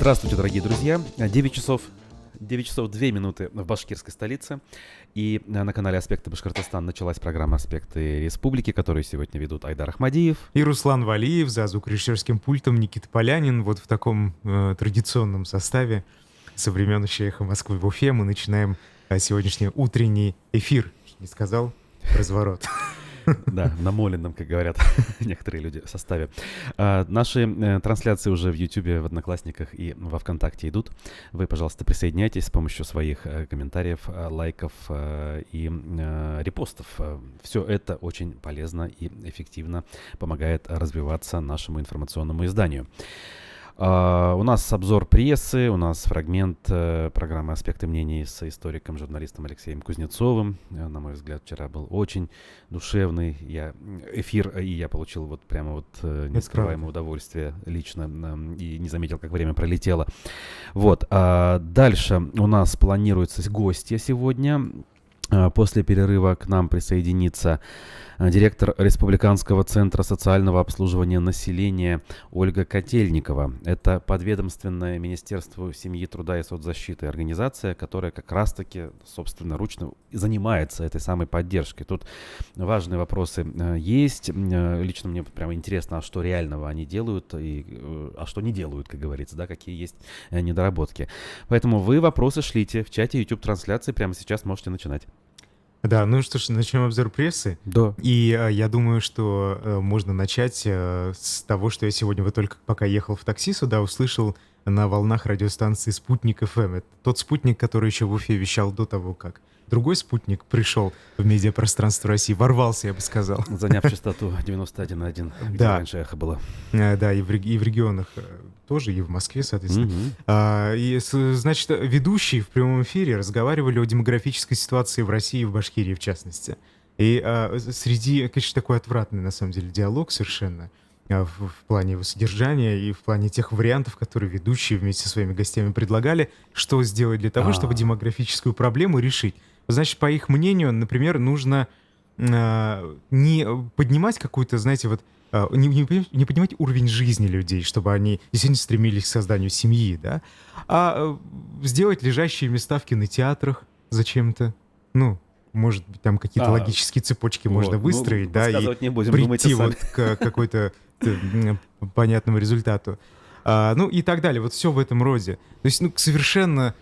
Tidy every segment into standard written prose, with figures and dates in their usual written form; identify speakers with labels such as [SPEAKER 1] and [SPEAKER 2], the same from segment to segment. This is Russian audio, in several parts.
[SPEAKER 1] Здравствуйте, дорогие друзья. 9 часов 2 минуты в башкирской столице. И на канале «Аспекты Башкортостана» началась программа «Аспекты Республики», которую сегодня ведут Айдар Ахмадиев
[SPEAKER 2] и Руслан Валиев, за звукорежиссерским пультом Никита Полянин. Вот в таком традиционном составе со времен еще «Эхо Москвы» в Уфе мы начинаем сегодняшний утренний эфир. Не сказал? Разворот.
[SPEAKER 1] Да, намоленном, как говорят некоторые люди в составе. Наши трансляции уже в Ютубе, в Одноклассниках и во Вконтакте идут. Вы, пожалуйста, присоединяйтесь с помощью своих комментариев, лайков и репостов. Все это очень полезно и эффективно помогает развиваться нашему информационному изданию. У нас обзор прессы, у нас фрагмент программы «Аспекты мнений» с историком, журналистом Алексеем Кузнецовым. На мой взгляд, вчера был очень душевный эфир, и я получил вот прямо вот нескрываемое удовольствие лично и не заметил, как время пролетело. Вот. Дальше у нас планируется гостья сегодня. После перерыва к нам присоединится директор Республиканского центра социального обслуживания населения Ольга Котельникова. Это подведомственная Министерству семьи, труда и соцзащиты организация, которая как раз-таки собственноручно занимается этой самой поддержкой. Тут важные вопросы есть. Лично мне прямо интересно, а что реального они делают, а что не делают, как говорится, да, какие есть недоработки. Поэтому вы вопросы шлите в чате YouTube-трансляции. Прямо сейчас можете начинать.
[SPEAKER 2] Да, ну что ж, начнем обзор прессы.
[SPEAKER 1] Да.
[SPEAKER 2] И я думаю, что можно начать с того, что я сегодня вот только пока ехал в такси сюда, услышал на волнах радиостанции «Спутник ФМ». Это тот спутник, который еще в Уфе вещал до того, как другой спутник пришел в медиапространство России, ворвался, я бы сказал.
[SPEAKER 1] Заняв частоту 91,1, где
[SPEAKER 2] да.
[SPEAKER 1] раньше эхо было.
[SPEAKER 2] Да, и в регионах тоже, и в Москве, соответственно. Значит, ведущие в прямом эфире разговаривали о демографической ситуации в России и в Башкирии, в частности. И среди, конечно, такой отвратный, на самом деле, диалог совершенно в плане его содержания и в плане тех вариантов, которые ведущие вместе со своими гостями предлагали, что сделать для того, чтобы демографическую проблему решить. Значит, по их мнению, например, нужно не поднимать какую-то, знаете, вот не поднимать уровень жизни людей, чтобы они действительно стремились к созданию семьи, да, а сделать лежащие места в кинотеатрах зачем-то. Ну, может быть, там какие-то логические цепочки можно выстроить, да, и
[SPEAKER 1] не будем,
[SPEAKER 2] прийти вот к какой-то понятному результату. Ну и так далее. Вот все в этом роде. То есть, совершенно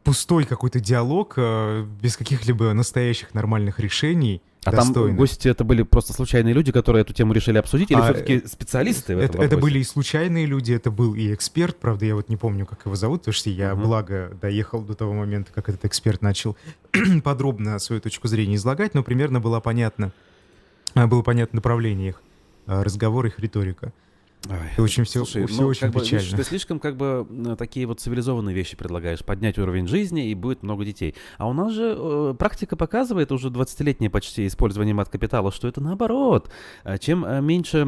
[SPEAKER 2] пустой какой-то диалог, без каких-либо настоящих нормальных решений.
[SPEAKER 1] А достойных. Там гости это были просто случайные люди, которые эту тему решили обсудить, или все-таки специалисты в этом вопросе?
[SPEAKER 2] Это были и случайные люди, это был и эксперт, правда, я вот не помню, как его зовут, потому что я, благо, доехал до того момента, как этот эксперт начал подробно свою точку зрения излагать, но примерно было понятно направление их разговора, их риторика. Очень все очень печально.
[SPEAKER 1] Видишь, ты слишком такие вот цивилизованные вещи предлагаешь. Поднять уровень жизни, и будет много детей. А у нас же практика показывает, уже 20-летнее почти использование мат-капитала, что это наоборот. Чем меньше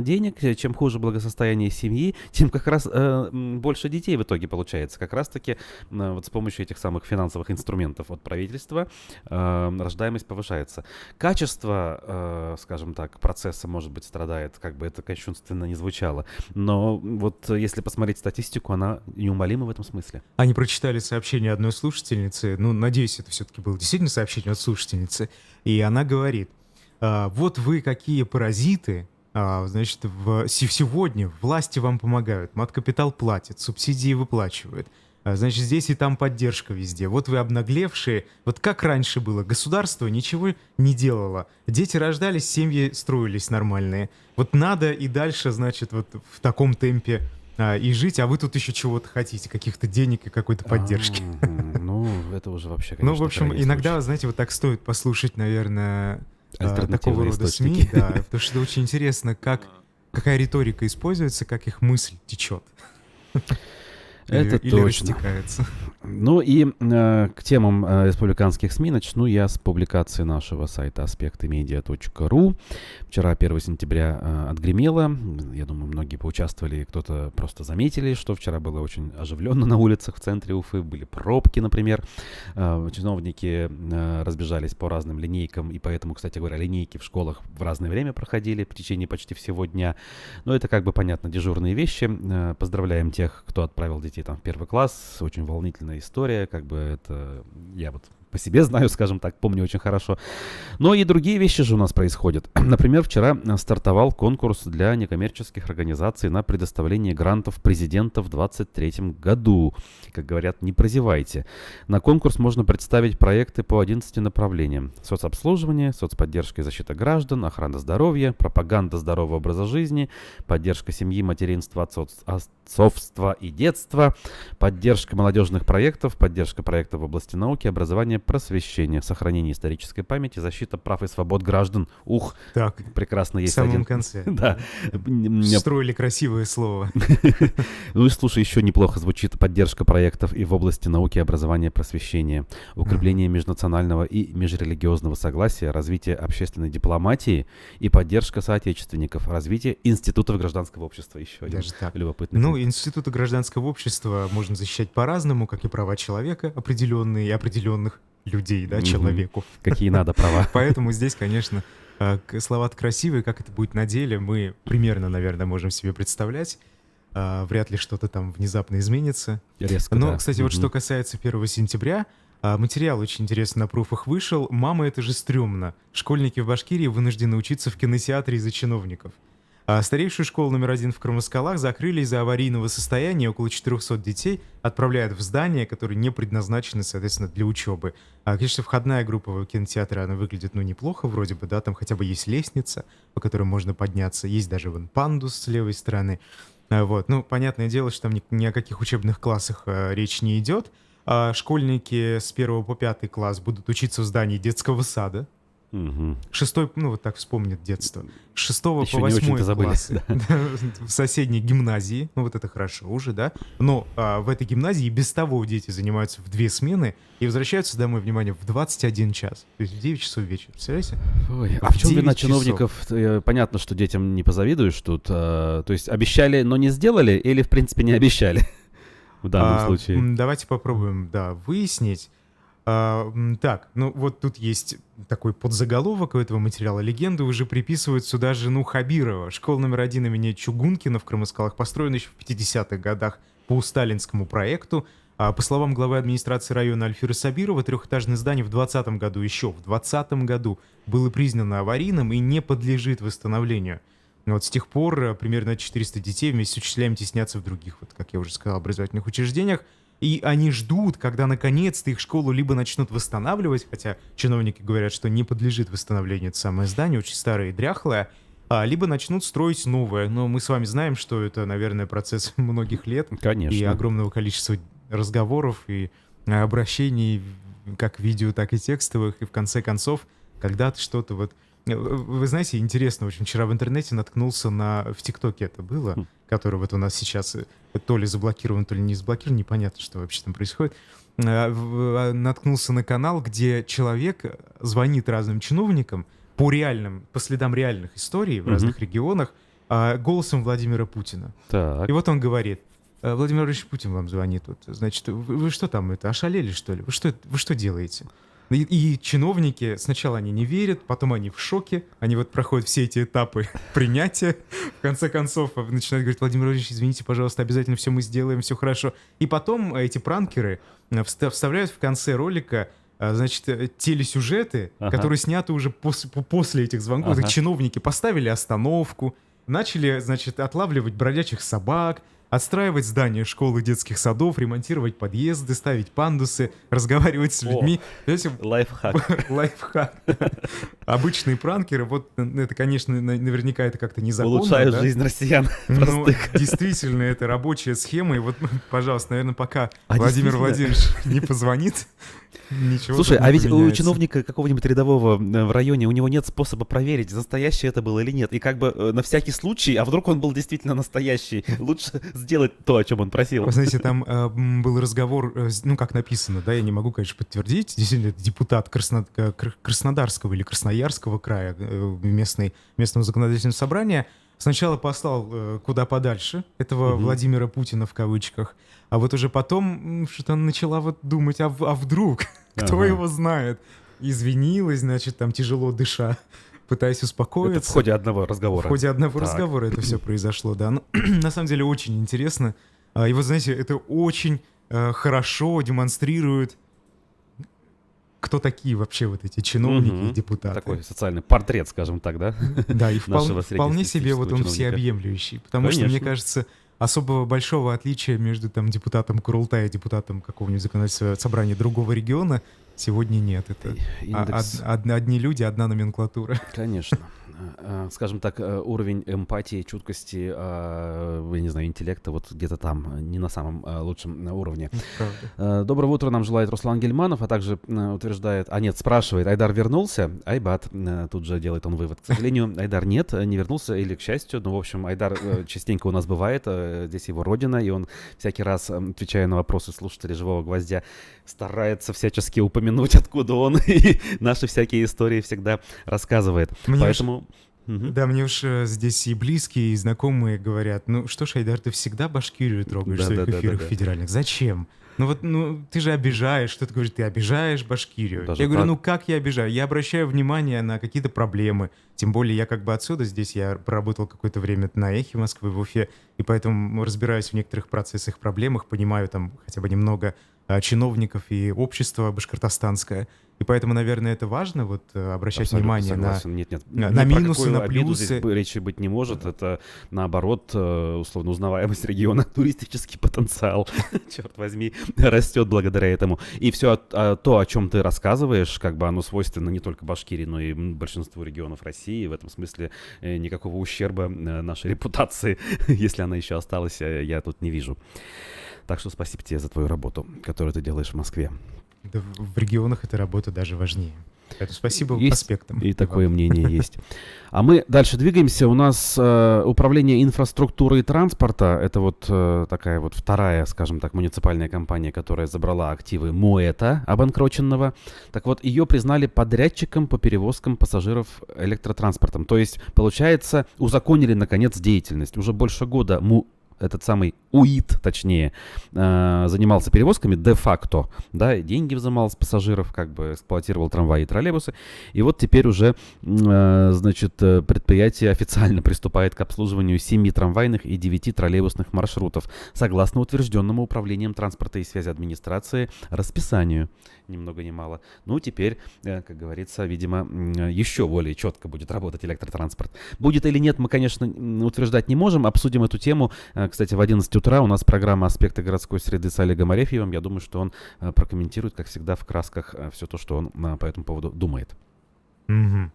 [SPEAKER 1] денег, чем хуже благосостояние семьи, тем как раз больше детей в итоге получается. Как раз-таки вот с помощью этих самых финансовых инструментов от правительства рождаемость повышается. Качество, скажем так, процесса, может быть, страдает, как бы это кощунственно не звучало. Но вот если посмотреть статистику, она неумолима в этом смысле.
[SPEAKER 2] Они прочитали сообщение одной слушательницы, надеюсь, это все-таки было действительно сообщение от слушательницы, и она говорит: вот вы какие паразиты, значит, сегодня власти вам помогают, мат-капитал платит, субсидии выплачивают. Значит, здесь и там поддержка везде. Вот вы обнаглевшие. Вот как раньше было. Государство ничего не делало. Дети рождались, семьи строились нормальные. Вот надо и дальше, значит, вот в таком темпе и жить, а вы тут еще чего-то хотите, каких-то денег и какой-то поддержки.
[SPEAKER 1] Ну, это уже вообще, конечно,
[SPEAKER 2] в общем, иногда, знаете, вот так стоит послушать, наверное, такого рода
[SPEAKER 1] источники.
[SPEAKER 2] СМИ, да, потому что очень интересно, какая риторика используется, как их мысль течет.
[SPEAKER 1] Это
[SPEAKER 2] или
[SPEAKER 1] точно.
[SPEAKER 2] Растекается.
[SPEAKER 1] Ну и к темам республиканских СМИ начну я с публикации нашего сайта aspectmedia.ru. Вчера, 1 сентября, отгремело. Я думаю, многие поучаствовали, кто-то просто заметили, что вчера было очень оживленно на улицах в центре Уфы, были пробки, например. Чиновники разбежались по разным линейкам, и поэтому, кстати говоря, линейки в школах в разное время проходили в течение почти всего дня. Но это, как бы, понятно, дежурные вещи. Поздравляем тех, кто отправил детей там в первый класс. Очень волнительная история, как бы это я вот по себе знаю, скажем так, помню очень хорошо. Но и другие вещи же у нас происходят. Например, вчера стартовал конкурс для некоммерческих организаций на предоставление грантов президента в 2023 году. Как говорят, не прозевайте. На конкурс можно представить проекты по 11 направлениям. Соцобслуживание, соцподдержка и защита граждан, охрана здоровья, пропаганда здорового образа жизни, поддержка семьи, материнства, отцовства и детства, поддержка молодежных проектов, поддержка проектов в области науки, образования, просвещения, сохранение исторической памяти, защита прав и свобод граждан. Ух,
[SPEAKER 2] Так,
[SPEAKER 1] прекрасно
[SPEAKER 2] в
[SPEAKER 1] есть
[SPEAKER 2] самом
[SPEAKER 1] один.
[SPEAKER 2] конце.
[SPEAKER 1] Да.
[SPEAKER 2] Встроили красивое слово.
[SPEAKER 1] Ну и слушай, еще неплохо звучит поддержка проектов и в области науки, образования, просвещения, укрепление межнационального и межрелигиозного согласия, развитие общественной дипломатии и поддержка соотечественников, развитие институтов гражданского общества. Еще один
[SPEAKER 2] Даже так.
[SPEAKER 1] любопытный
[SPEAKER 2] Ну,
[SPEAKER 1] пункт.
[SPEAKER 2] институты гражданского общества можно защищать по-разному, как и права человека определенные и определенных людей, да,
[SPEAKER 1] Мгм.
[SPEAKER 2] человеку.
[SPEAKER 1] Какие надо права.
[SPEAKER 2] Поэтому здесь, конечно, слова-то красивые, как это будет на деле, мы примерно, наверное, можем себе представлять. Вряд ли что-то там внезапно изменится.
[SPEAKER 1] Резко,
[SPEAKER 2] Но,
[SPEAKER 1] да.
[SPEAKER 2] кстати, вот
[SPEAKER 1] Мгм.
[SPEAKER 2] что касается 1 сентября, материал очень интересный на пруфах вышел. «Мама, это же стрёмно. Школьники в Башкирии вынуждены учиться в кинотеатре из-за чиновников». Старейшую школу номер 1 в Крымаскалах закрыли из-за аварийного состояния. Около 400 детей отправляют в здания, которые не предназначены, соответственно, для учебы. Конечно, входная группа кинотеатра, она выглядит, ну, неплохо вроде бы, да, там хотя бы есть лестница, по которой можно подняться, есть даже вон пандус с левой стороны. Вот, ну, понятное дело, что там ни о каких учебных классах речь не идет. Школьники с 1 по 5 класс будут учиться в здании детского сада.
[SPEAKER 1] Мгм.
[SPEAKER 2] 6, ну вот так вспомнит детство. С 6
[SPEAKER 1] Еще
[SPEAKER 2] по
[SPEAKER 1] не
[SPEAKER 2] 8
[SPEAKER 1] очень-то забыли,
[SPEAKER 2] классы в соседней гимназии. Ну вот это хорошо уже, да. Но в этой гимназии и без того дети занимаются в 2 смены и возвращаются домой, внимание, в 21 час. То есть в 9 часов вечера. Представляете?
[SPEAKER 1] Ой, а
[SPEAKER 2] В
[SPEAKER 1] в чем
[SPEAKER 2] 9
[SPEAKER 1] вина
[SPEAKER 2] часов.
[SPEAKER 1] чиновников? Понятно, что детям не позавидуешь тут. То есть обещали, но не сделали, или в принципе не обещали в данном случае?
[SPEAKER 2] Давайте попробуем, да, выяснить. Так, ну вот тут есть такой подзаголовок у этого материала. Легенды уже приписывают сюда жену Хабирова. Школа номер 1 имени Чугункина в Крымаскалах построена еще в 50-х годах по сталинскому проекту. По словам главы администрации района Альфира Сабирова, трехэтажное здание в 2020 году, еще в 2020 году, было признано аварийным и не подлежит восстановлению. Но вот с тех пор примерно 400 детей вместе с учителями теснятся в других, вот, как я уже сказал, образовательных учреждениях. И они ждут, когда наконец-то их школу либо начнут восстанавливать, хотя чиновники говорят, что не подлежит восстановлению это самое здание, очень старое и дряхлое, либо начнут строить новое. Но мы с вами знаем, что это, наверное, процесс многих лет и
[SPEAKER 1] Конечно.
[SPEAKER 2] огромного количества разговоров и обращений, как видео, так и текстовых. И в конце концов, когда-то что-то вот... Вы знаете, интересно, очень вчера в интернете наткнулся в ТикТоке это было, который вот у нас сейчас то ли заблокирован, то ли не заблокирован, непонятно, что вообще там происходит. Наткнулся на канал, где человек звонит разным чиновникам по следам реальных историй в разных регионах голосом Владимира Путина.
[SPEAKER 1] Так.
[SPEAKER 2] И вот он говорит: Владимир Владимирович Путин вам звонит. Вот, значит, вы что там, ошалели, что ли? Вы что делаете? И чиновники, сначала они не верят, потом они в шоке, они вот проходят все эти этапы принятия, в конце концов начинают говорить: Владимир Владимирович, извините, пожалуйста, обязательно все мы сделаем, все хорошо. И потом эти пранкеры вставляют в конце ролика, значит, телесюжеты, которые сняты уже после этих звонков. Их чиновники поставили остановку, начали, значит, отлавливать бродячих собак, отстраивать здания школ и детских садов, ремонтировать подъезды, ставить пандусы, разговаривать с людьми. Знаете,
[SPEAKER 1] Лайфхак.
[SPEAKER 2] лайфхак. Обычные пранкеры, вот это, конечно, наверняка это как-то незаконно.
[SPEAKER 1] Улучшают
[SPEAKER 2] да?
[SPEAKER 1] жизнь россиян.
[SPEAKER 2] Ну,
[SPEAKER 1] Простых.
[SPEAKER 2] действительно, это рабочая схема. И вот, пожалуйста, наверное, пока
[SPEAKER 1] А
[SPEAKER 2] Владимир
[SPEAKER 1] действительно?
[SPEAKER 2] Владимирович не позвонит, ничего
[SPEAKER 1] Слушай,
[SPEAKER 2] тут не
[SPEAKER 1] а ведь у
[SPEAKER 2] поменяется.
[SPEAKER 1] чиновника какого-нибудь рядового в районе, у него нет способа проверить, настоящее это было или нет. И как бы на всякий случай, а вдруг он был действительно настоящий, лучше сделать то, о чем он просил.
[SPEAKER 2] Вы знаете, там был разговор, ну, как написано, да, я не могу, конечно, подтвердить. Действительно, это депутат Краснодарского или Красноярского края местного законодательного собрания. сначала послал куда подальше этого
[SPEAKER 1] Мгм.
[SPEAKER 2] Владимира Путина в кавычках, а вот уже потом что-то начала вот думать, а вдруг, кто
[SPEAKER 1] Ага.
[SPEAKER 2] его знает. Извинилась, значит, там тяжело дыша, пытаясь
[SPEAKER 1] Это в
[SPEAKER 2] успокоиться.
[SPEAKER 1] ходе одного
[SPEAKER 2] В
[SPEAKER 1] разговора.
[SPEAKER 2] ходе одного
[SPEAKER 1] Так.
[SPEAKER 2] разговора это все произошло, да. Ну, на самом деле очень интересно. И вот, знаете, это очень хорошо демонстрирует, кто такие вообще вот эти чиновники и
[SPEAKER 1] Мгм.
[SPEAKER 2] депутаты.
[SPEAKER 1] Такой социальный портрет, скажем так, да?
[SPEAKER 2] Да, и
[SPEAKER 1] Нашего
[SPEAKER 2] вполне себе вот он
[SPEAKER 1] среднестатистического чиновника.
[SPEAKER 2] всеобъемлющий. Потому что, мне
[SPEAKER 1] Конечно.
[SPEAKER 2] кажется, особого большого отличия между там депутатом Курултая и депутатом какого-нибудь законодательного собрания другого региона сегодня нет. Это
[SPEAKER 1] Индекс,
[SPEAKER 2] одни люди, одна номенклатура.
[SPEAKER 1] конечно. Скажем так, уровень эмпатии, чуткости, я не знаю, интеллекта вот где-то там, не на самом лучшем уровне.
[SPEAKER 2] Правда.
[SPEAKER 1] Доброго утра нам желает Руслан Гельманов, а также утверждает, спрашивает, Айдар вернулся? Айбат, тут же делает он вывод. К сожалению, Айдар нет, не вернулся, или к счастью. Ну, в общем, Айдар частенько у нас бывает, здесь его родина, и он всякий раз, отвечая на вопросы слушателей «Живого гвоздя», старается всячески упомянуть, откуда он, и наши всякие истории всегда рассказывает.
[SPEAKER 2] Мне
[SPEAKER 1] Поэтому... Мгм.
[SPEAKER 2] Да, мне уж здесь и близкие, и знакомые говорят, ну что ж, Айдар, ты всегда Башкирию трогаешь в своих эфирах
[SPEAKER 1] Да-да-да-да-да.
[SPEAKER 2] федеральных. Зачем? Ну вот, ну ты же обижаешь, что ты говоришь, ты обижаешь Башкирию.
[SPEAKER 1] Даже
[SPEAKER 2] Я говорю,
[SPEAKER 1] так?
[SPEAKER 2] ну как я обижаю? Я обращаю внимание на какие-то проблемы. Тем более я как бы отсюда, здесь я проработал какое-то время на Эхе Москвы в Уфе, и поэтому разбираюсь в некоторых процессах, проблемах, понимаю там хотя бы немного чиновников и общества башкортостанское. И поэтому, наверное, это важно, вот обращать
[SPEAKER 1] Абсолютно
[SPEAKER 2] внимание
[SPEAKER 1] согласен. Нет, нет.
[SPEAKER 2] на
[SPEAKER 1] Ни про
[SPEAKER 2] минусы,
[SPEAKER 1] какую
[SPEAKER 2] на
[SPEAKER 1] обиду
[SPEAKER 2] плюсы.
[SPEAKER 1] здесь речи быть не может. Это, наоборот, условно, узнаваемость региона, туристический потенциал, черт возьми, растет благодаря этому. И все то, о чем ты рассказываешь, как бы оно свойственно не только Башкирии, но и большинству регионов России. В этом смысле никакого ущерба нашей репутации, если она еще осталась, я тут не вижу. Так что спасибо тебе за твою работу, которую ты делаешь в Москве.
[SPEAKER 2] Да, в регионах эта работа даже важнее. Поэтому спасибо
[SPEAKER 1] Есть
[SPEAKER 2] аспектам.
[SPEAKER 1] и такое мнение есть. А мы дальше двигаемся. У нас управление инфраструктурой и транспорта. Это вот такая вот вторая, скажем так, муниципальная компания, которая забрала активы МОЭТа, обанкроченного. Так вот, ее признали подрядчиком по перевозкам пассажиров электротранспортом. То есть, получается, узаконили, наконец, деятельность. Уже больше года этот самый УИТ, точнее, занимался перевозками де-факто, да, и деньги взимал с пассажиров, как бы эксплуатировал трамваи и троллейбусы. И вот теперь уже, значит, предприятие официально приступает к обслуживанию 7 трамвайных и 9 троллейбусных маршрутов, согласно утвержденному Управлением транспорта и связи администрации расписанию, ни много ни мало. Ну, теперь, как говорится, видимо, еще более четко будет работать электротранспорт. Будет или нет, мы, конечно, утверждать не можем. Обсудим эту тему. Кстати, в 11 утра у нас программа «Аспекты городской среды» с Олегом Арефьевым. Я думаю, что он прокомментирует, как всегда, в красках все то, что он по этому поводу думает.
[SPEAKER 2] Мгм.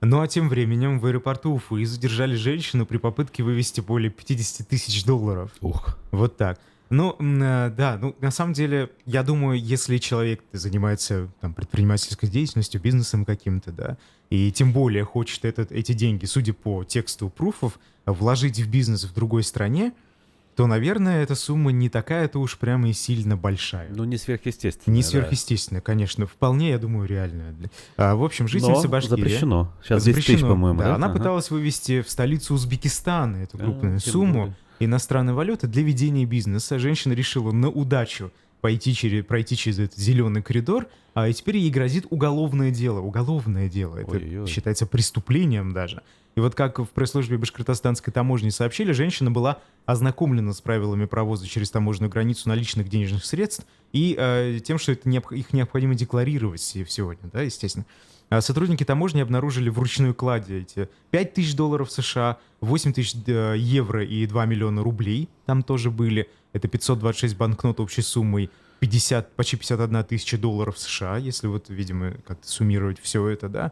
[SPEAKER 2] Ну а тем временем в аэропорту Уфы задержали женщину при попытке вывести более 50 тысяч долларов.
[SPEAKER 1] Ух.
[SPEAKER 2] Вот так. Ну, да, ну, на самом деле, я думаю, если человек занимается там, предпринимательской деятельностью, бизнесом каким-то, да, и тем более хочет эти деньги, судя по тексту пруфов, вложить в бизнес в другой стране, то, наверное, эта сумма не такая-то уж прямо и сильно большая.
[SPEAKER 1] Ну, не сверхъестественное.
[SPEAKER 2] Не
[SPEAKER 1] да.
[SPEAKER 2] сверхъестественная, конечно, вполне, я думаю, реальная. В общем,
[SPEAKER 1] Но
[SPEAKER 2] жительница Башкирии...
[SPEAKER 1] запрещено. Сейчас 10 тысяч,
[SPEAKER 2] Запрещено,
[SPEAKER 1] по-моему, да?
[SPEAKER 2] Она
[SPEAKER 1] Ага.
[SPEAKER 2] пыталась вывести в столицу Узбекистана эту крупную
[SPEAKER 1] тем
[SPEAKER 2] сумму
[SPEAKER 1] более.
[SPEAKER 2] иностранной валюты для ведения бизнеса. Женщина решила на удачу пройти через этот зеленый коридор, и теперь ей грозит уголовное дело. Уголовное дело. Это
[SPEAKER 1] Ой-ой.
[SPEAKER 2] считается преступлением даже. И вот как в пресс-службе башкортостанской таможни сообщили, женщина была ознакомлена с правилами провоза через таможенную границу наличных денежных средств и тем, что это их необходимо декларировать сегодня, да, естественно. Сотрудники таможни обнаружили в ручной кладе эти 5 тысяч долларов США, 8 тысяч евро и 2 миллиона рублей там тоже были. Это 526 банкнот общей суммой почти 51 тысяча долларов США, если вот, видимо, как-то суммировать все это, да.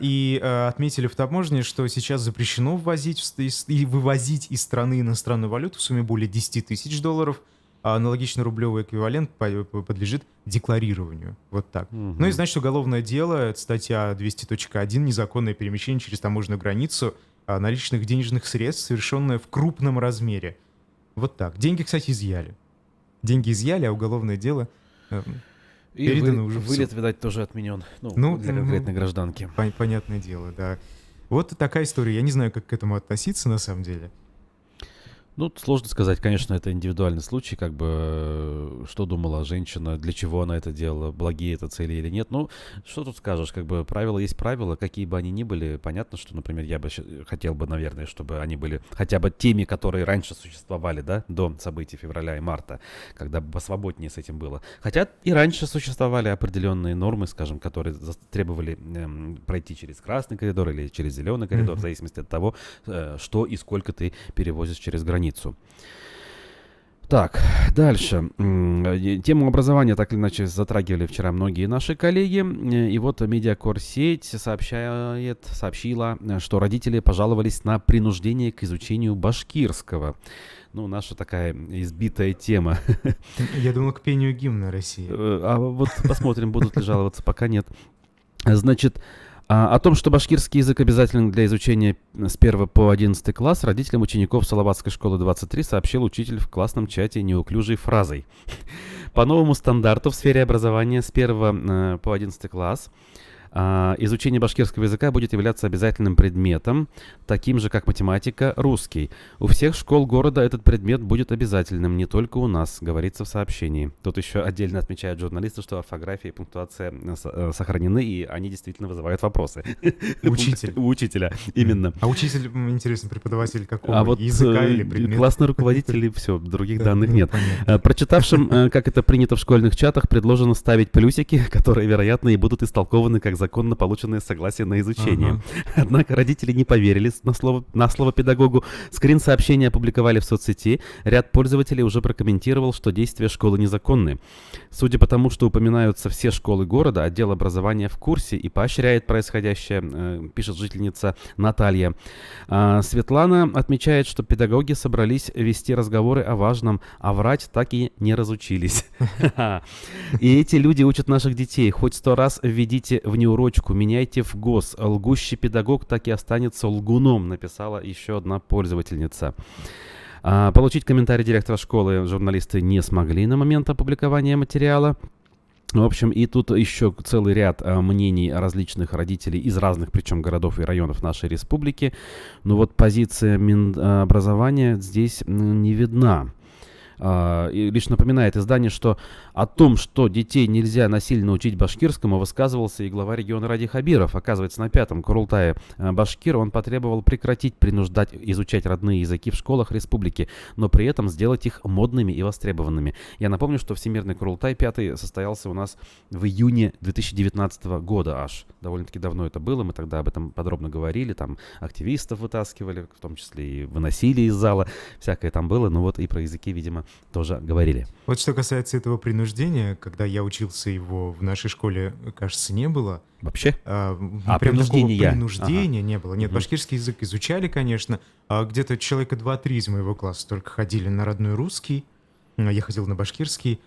[SPEAKER 2] И отметили в таможне, что сейчас запрещено ввозить и вывозить из страны иностранную валюту в сумме более 10 тысяч долларов, а аналогично рублевый эквивалент подлежит декларированию. Вот так.
[SPEAKER 1] Мгм.
[SPEAKER 2] Ну и значит, уголовное дело, это статья 200.1, незаконное перемещение через таможенную границу наличных денежных средств, совершенное в крупном размере. Вот так. Деньги, кстати, изъяли. Деньги изъяли, а уголовное дело
[SPEAKER 1] И
[SPEAKER 2] передано уже в суд.
[SPEAKER 1] вылет, видать, тоже отменен. Ну,
[SPEAKER 2] Ну,
[SPEAKER 1] для конкретной гражданки.
[SPEAKER 2] понятное дело, да. Вот такая история. Я не знаю, как к этому относиться на самом деле.
[SPEAKER 1] Ну, сложно сказать, конечно, это индивидуальный случай, как бы, что думала женщина, для чего она это делала, благие это цели или нет. Ну, что тут скажешь, как бы, правила есть правила, какие бы они ни были. Понятно, что, например, я бы хотел бы, наверное, чтобы они были хотя бы теми, которые раньше существовали, да, до событий февраля и марта, когда бы посвободнее с этим было. Хотя и раньше существовали определенные нормы, скажем, которые требовали пройти через красный коридор или через зеленый коридор, в зависимости от того, что и сколько ты перевозишь через границу. Так, дальше. Тему образования так или иначе затрагивали вчера многие наши коллеги. И вот Медиакор-сеть сообщила, что родители пожаловались на принуждение к изучению башкирского. Ну, наша такая избитая тема.
[SPEAKER 2] Я думал, к пению гимна России.
[SPEAKER 1] А вот посмотрим, будут ли жаловаться, пока нет. Значит, о том, что башкирский язык обязателен для изучения с 1 по 11 класс, родителям учеников Салаватской школы 23 сообщил учитель в классном чате неуклюжей фразой. По новому стандарту в сфере образования с 1 по 11 класс изучение башкирского языка будет являться обязательным предметом, таким же, как математика, русский. У всех школ города этот предмет будет обязательным, не только у нас, говорится в сообщении. Тут еще отдельно отмечают журналисты, что орфография и пунктуация сохранены, и они действительно вызывают вопросы.
[SPEAKER 2] Учитель.
[SPEAKER 1] У учителя, именно.
[SPEAKER 2] А учитель, интересно, преподаватель какого?
[SPEAKER 1] А вот
[SPEAKER 2] Языка или предмета?
[SPEAKER 1] классный руководитель, и все, других данных
[SPEAKER 2] Ну,
[SPEAKER 1] нет.
[SPEAKER 2] понятно.
[SPEAKER 1] Прочитавшим, как это принято в школьных чатах, предложено ставить плюсики, которые, вероятно, и будут истолкованы как законно полученное согласие на изучение. Однако родители не поверили на слово педагогу. Скрин сообщения опубликовали в соцсети. Ряд пользователей уже прокомментировал, что действия школы незаконны. Судя по тому, что упоминаются все школы города, отдел образования в курсе и поощряет происходящее, пишет жительница Наталья. Светлана отмечает, что педагоги собрались вести разговоры о важном, а врать так и не разучились. И эти люди учат наших детей. Хоть 100 раз введите в неурочку, меняйте в ГОС. Лгущий педагог так и останется лгуном, написала еще одна пользовательница. Получить комментарий директора школы журналисты не смогли на момент опубликования материала. В общем, и тут еще целый ряд мнений различных родителей из разных, причем городов и районов нашей республики. Но вот позиция Минобразования здесь не видна. И лишь напоминает издание, что о том, что детей нельзя насильно учить башкирскому, высказывался и глава региона Ради Хабиров. Оказывается, на 5-м Курултае Башкир он потребовал прекратить принуждать изучать родные языки в школах республики, но при этом сделать их модными и востребованными. Я напомню, что Всемирный Курултай 5-й состоялся у нас в июне 2019 года аж. Довольно-таки давно это было, мы тогда об этом подробно говорили, там активистов вытаскивали, в том числе и выносили из зала, всякое там было, но вот и про языки, видимо, тоже говорили.
[SPEAKER 2] Вот что касается этого принуждения, когда я учился, его в нашей школе, кажется, не было.
[SPEAKER 1] Вообще?
[SPEAKER 2] Прям
[SPEAKER 1] принуждения?
[SPEAKER 2] такого принуждения не было. Нет,
[SPEAKER 1] Мгм.
[SPEAKER 2] башкирский язык изучали, конечно. Где-то человека 2-3 из моего класса только ходили на родной русский. Я ходил на башкирский.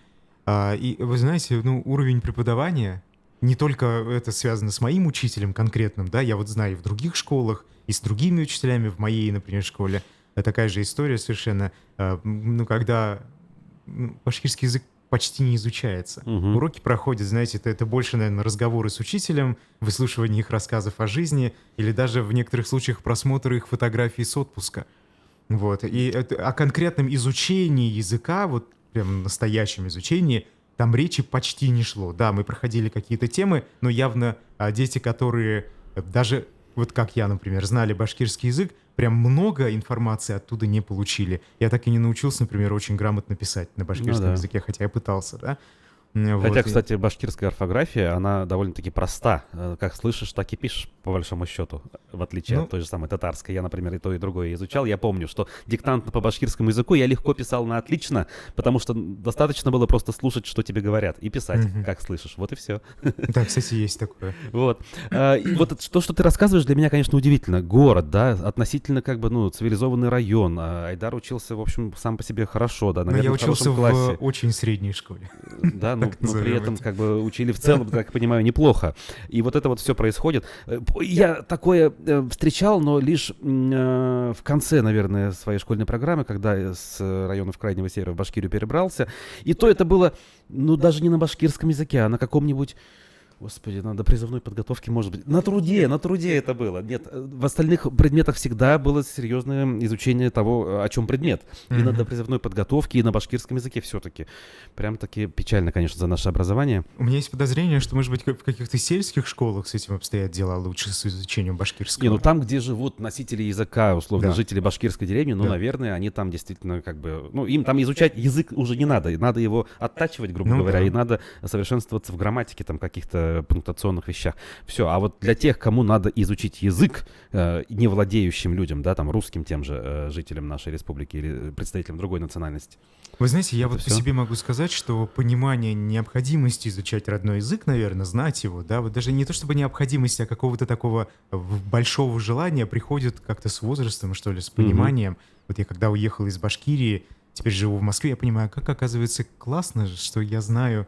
[SPEAKER 2] И вы знаете, уровень преподавания, не только это связано с моим учителем конкретным, да, я вот знаю и в других школах, и с другими учителями в моей, например, школе. Такая же история совершенно, когда башкирский язык почти не изучается.
[SPEAKER 1] Мгм.
[SPEAKER 2] Уроки проходят, знаете, это больше, наверное, разговоры с учителем, выслушивание их рассказов о жизни или даже в некоторых случаях просмотр их фотографий с отпуска. Вот. И о конкретном изучении языка, вот прям настоящем изучении, там речи почти не шло. Да, мы проходили какие-то темы, но явно дети, которые даже, вот как я, например, знали башкирский язык, прям много информации оттуда не получили. Я так и не научился, например, очень грамотно писать на башкирском языке, хотя я пытался, да.
[SPEAKER 1] Хотя, кстати, башкирская орфография, она довольно-таки проста. Как слышишь, так и пишешь, по большому счету, в отличие от той же самой татарской. Я, например, и то, и другое изучал. Я помню, что диктант по башкирскому языку я легко писал на отлично, потому что достаточно было просто слушать, что тебе говорят, и писать, как слышишь. Вот и все.
[SPEAKER 2] Да, кстати, есть такое.
[SPEAKER 1] Вот. И вот то, что ты рассказываешь, для меня, конечно, удивительно. Город, да, относительно как бы, цивилизованный район. Айдар учился, в общем, сам по себе хорошо, да, наверное,
[SPEAKER 2] я
[SPEAKER 1] в
[SPEAKER 2] учился
[SPEAKER 1] хорошем классе.
[SPEAKER 2] в очень средней школе.
[SPEAKER 1] Да, но при этом как бы учили в целом, как я понимаю, неплохо. И вот это вот все происходит. Я такое встречал, но лишь в конце, наверное, своей школьной программы, когда с районов Крайнего Севера в Башкирию перебрался. И то это было, даже не на башкирском языке, а на каком-нибудь... Господи, на призывной подготовке, может быть. На труде это было. Нет, в остальных предметах всегда было серьезное изучение того, о чем предмет. И на допризывной подготовке, и на башкирском языке все-таки. Прям-таки печально, конечно, за наше образование.
[SPEAKER 2] У меня есть подозрение, что, может быть, в каких-то сельских школах с этим обстоят дела лучше, с изучением башкирского.
[SPEAKER 1] Не, ну там, где живут носители языка, условно,
[SPEAKER 2] Да.
[SPEAKER 1] жители башкирской деревни, ну,
[SPEAKER 2] Да.
[SPEAKER 1] наверное, они там действительно как бы... Ну, им там изучать язык уже не надо. Надо его оттачивать, грубо
[SPEAKER 2] Ну
[SPEAKER 1] говоря,
[SPEAKER 2] да.
[SPEAKER 1] и надо совершенствоваться в грамматике, там, каких-то пунктуационных вещах. Все. А вот для тех, кому надо изучить язык, не владеющим людям, да, там, русским тем же жителям нашей республики или представителям другой национальности.
[SPEAKER 2] Вы знаете, я
[SPEAKER 1] Это
[SPEAKER 2] вот по
[SPEAKER 1] всё?
[SPEAKER 2] себе могу сказать, что понимание необходимости изучать родной язык, наверное, знать его, да, вот даже не то чтобы необходимости, а какого-то такого большого желания приходит как-то с возрастом, что ли, с пониманием. Вот я когда уехал из Башкирии, теперь живу в Москве, я понимаю, как оказывается классно, что я знаю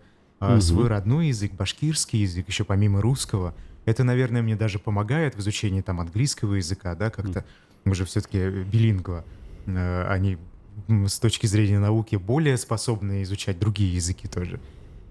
[SPEAKER 2] свой родной язык, башкирский язык, еще помимо русского. Это, наверное, мне даже помогает в изучении там английского языка, да, как-то мы же все-таки билингва, они с точки зрения науки более способны изучать другие языки тоже.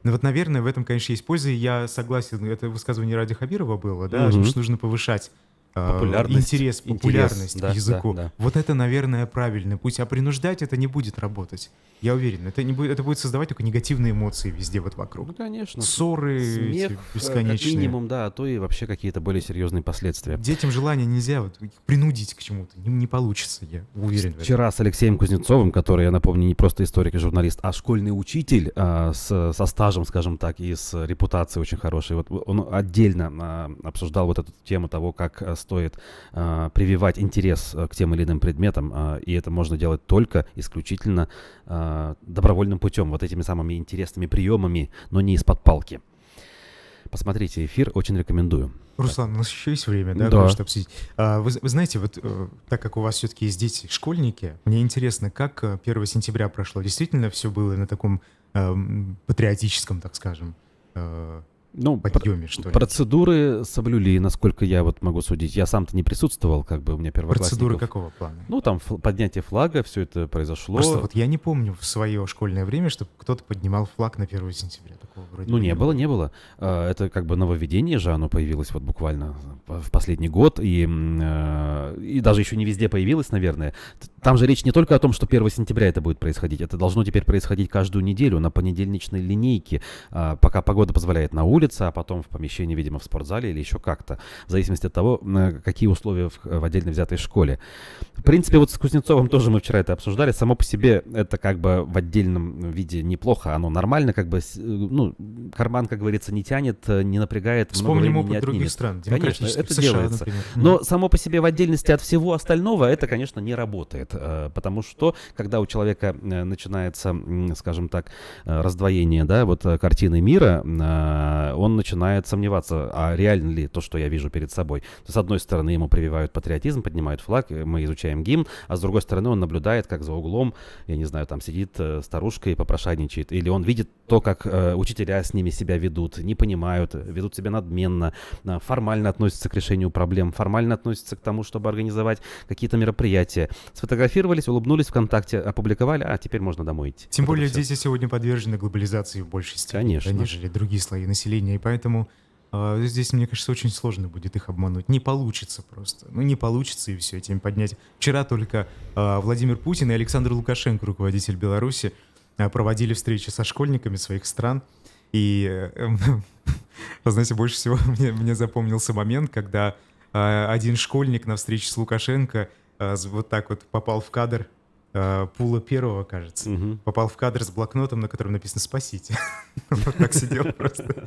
[SPEAKER 2] Ну вот, наверное, в этом, конечно, есть польза, и я согласен, это высказывание Ради Хабирова было, да, что нужно повышать
[SPEAKER 1] Популярность,
[SPEAKER 2] интерес, популярность
[SPEAKER 1] да,
[SPEAKER 2] к языку.
[SPEAKER 1] да.
[SPEAKER 2] Вот это, наверное, правильный путь. А принуждать это не будет работать. Я уверен. Это, не будет, это будет создавать только негативные эмоции везде вот вокруг.
[SPEAKER 1] Ну, конечно.
[SPEAKER 2] Ссоры эти
[SPEAKER 1] Смех, как
[SPEAKER 2] бесконечные.
[SPEAKER 1] минимум, да, а то и вообще какие-то более серьезные последствия.
[SPEAKER 2] Детям желания нельзя вот, их принудить к чему-то. Не получится, я уверен в этом.
[SPEAKER 1] Вчера с Алексеем Кузнецовым, который, я напомню, не просто историк и журналист, а школьный учитель со стажем, скажем так, и с репутацией очень хорошей. Вот он отдельно обсуждал вот эту тему того, как стоит прививать интерес к тем или иным предметам, и это можно делать только исключительно добровольным путем, вот этими самыми интересными приемами, но не из-под палки. Посмотрите эфир, очень рекомендую.
[SPEAKER 2] Руслан, у нас еще есть время, да,
[SPEAKER 1] Да.
[SPEAKER 2] кое-что обсудить. Вы знаете, вот так как у вас все-таки есть дети, школьники, мне интересно, как 1 сентября прошло? Действительно все было на таком патриотическом, так скажем,
[SPEAKER 1] Ну,
[SPEAKER 2] подъеме, что ли?
[SPEAKER 1] процедуры соблюли, насколько я вот могу судить. Я сам-то не присутствовал, как бы у меня первоклассников.
[SPEAKER 2] Процедуры какого плана?
[SPEAKER 1] Ну, там поднятие флага, все это произошло.
[SPEAKER 2] Просто вот я не помню в свое школьное время, чтобы кто-то поднимал флаг на 1 сентября. Такого вроде
[SPEAKER 1] Ну,
[SPEAKER 2] бы
[SPEAKER 1] не было. Это как бы нововведение же, оно появилось вот буквально в последний год, и даже еще не везде появилось, наверное. Там же речь не только о том, что 1 сентября это будет происходить, это должно теперь происходить каждую неделю на понедельничной линейке, пока погода позволяет на улице, а потом в помещении, видимо, в спортзале или еще как-то, в зависимости от того, какие условия в отдельно взятой школе. В принципе, вот с Кузнецовым тоже мы вчера это обсуждали. Само по себе это как бы в отдельном виде неплохо, оно нормально, как бы, ну, карман, как говорится, не тянет, не напрягает, много
[SPEAKER 2] Вспомним
[SPEAKER 1] времени не
[SPEAKER 2] опыт других
[SPEAKER 1] отнимет.
[SPEAKER 2] стран,
[SPEAKER 1] Конечно,
[SPEAKER 2] демократических,
[SPEAKER 1] это
[SPEAKER 2] США,
[SPEAKER 1] делается.
[SPEAKER 2] например.
[SPEAKER 1] Но само по себе в отдельности от всего остального это, конечно, не работает. Потому что, когда у человека начинается, скажем так, раздвоение, да, вот картины мира, он начинает сомневаться, а реально ли то, что я вижу перед собой. С одной стороны, ему прививают патриотизм, поднимают флаг, мы изучаем гимн, а с другой стороны, он наблюдает, как за углом, я не знаю, там сидит старушка и попрошайничает, или он видит то, как учителя с ними себя ведут, не понимают, ведут себя надменно, формально относятся к решению проблем, формально относятся к тому, чтобы организовать какие-то мероприятия. Сфотографировались, улыбнулись ВКонтакте, опубликовали, а теперь можно домой идти.
[SPEAKER 2] Тем
[SPEAKER 1] Вот
[SPEAKER 2] более
[SPEAKER 1] это всё.
[SPEAKER 2] дети сегодня подвержены глобализации в большей степени,
[SPEAKER 1] Конечно.
[SPEAKER 2] нежели другие слои населения, и поэтому здесь, мне кажется, очень сложно будет их обмануть. Не получится просто. Ну, не получится, и все, этим поднять. Вчера только Владимир Путин и Александр Лукашенко, руководитель Беларуси, проводили встречи со школьниками своих стран. И, вы знаете, больше всего мне запомнился момент, когда один школьник на встрече с Лукашенко вот так вот попал в кадр Пула Первого, кажется.
[SPEAKER 1] Мгм.
[SPEAKER 2] Попал в кадр с блокнотом, на котором написано «Спасите». Вот так сидел просто.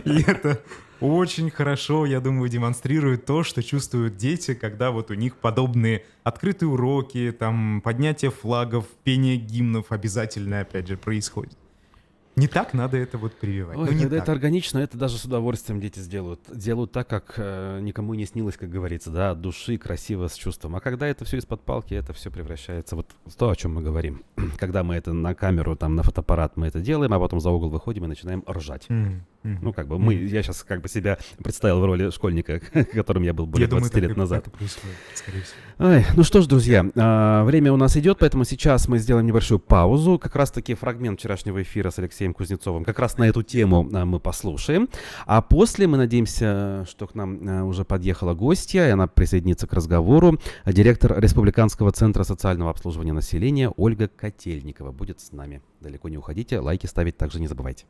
[SPEAKER 2] И это очень хорошо, я думаю, демонстрирует то, что чувствуют дети, когда вот у них подобные открытые уроки, там, поднятие флагов, пение гимнов обязательно, опять же, происходит. Не так надо это вот прививать.
[SPEAKER 1] Ой,
[SPEAKER 2] Ну, не
[SPEAKER 1] когда
[SPEAKER 2] так.
[SPEAKER 1] это органично, это даже с удовольствием дети сделают. Делают так, как никому и не снилось, как говорится, да, от души, красиво, с чувством. А когда это все из-под палки, это все превращается вот в то, о чем мы говорим. Когда мы это на камеру, там, на фотоаппарат мы это делаем, а потом за угол выходим и начинаем ржать. Ну, как бы я сейчас как бы себя представил в роли школьника, которым я был более 20 лет назад.
[SPEAKER 2] Это происходит, скорее всего.
[SPEAKER 1] Ай, ну что ж, друзья, время у нас идет, поэтому сейчас мы сделаем небольшую паузу. Как раз-таки фрагмент вчерашнего эфира с Алексеем Кузнецовым как раз на эту тему мы послушаем. А после мы надеемся, что к нам уже подъехала гостья, и она присоединится к разговору. Директор Республиканского центра социального обслуживания населения Ольга Котельникова будет с нами. Далеко не уходите, лайки ставить также не забывайте.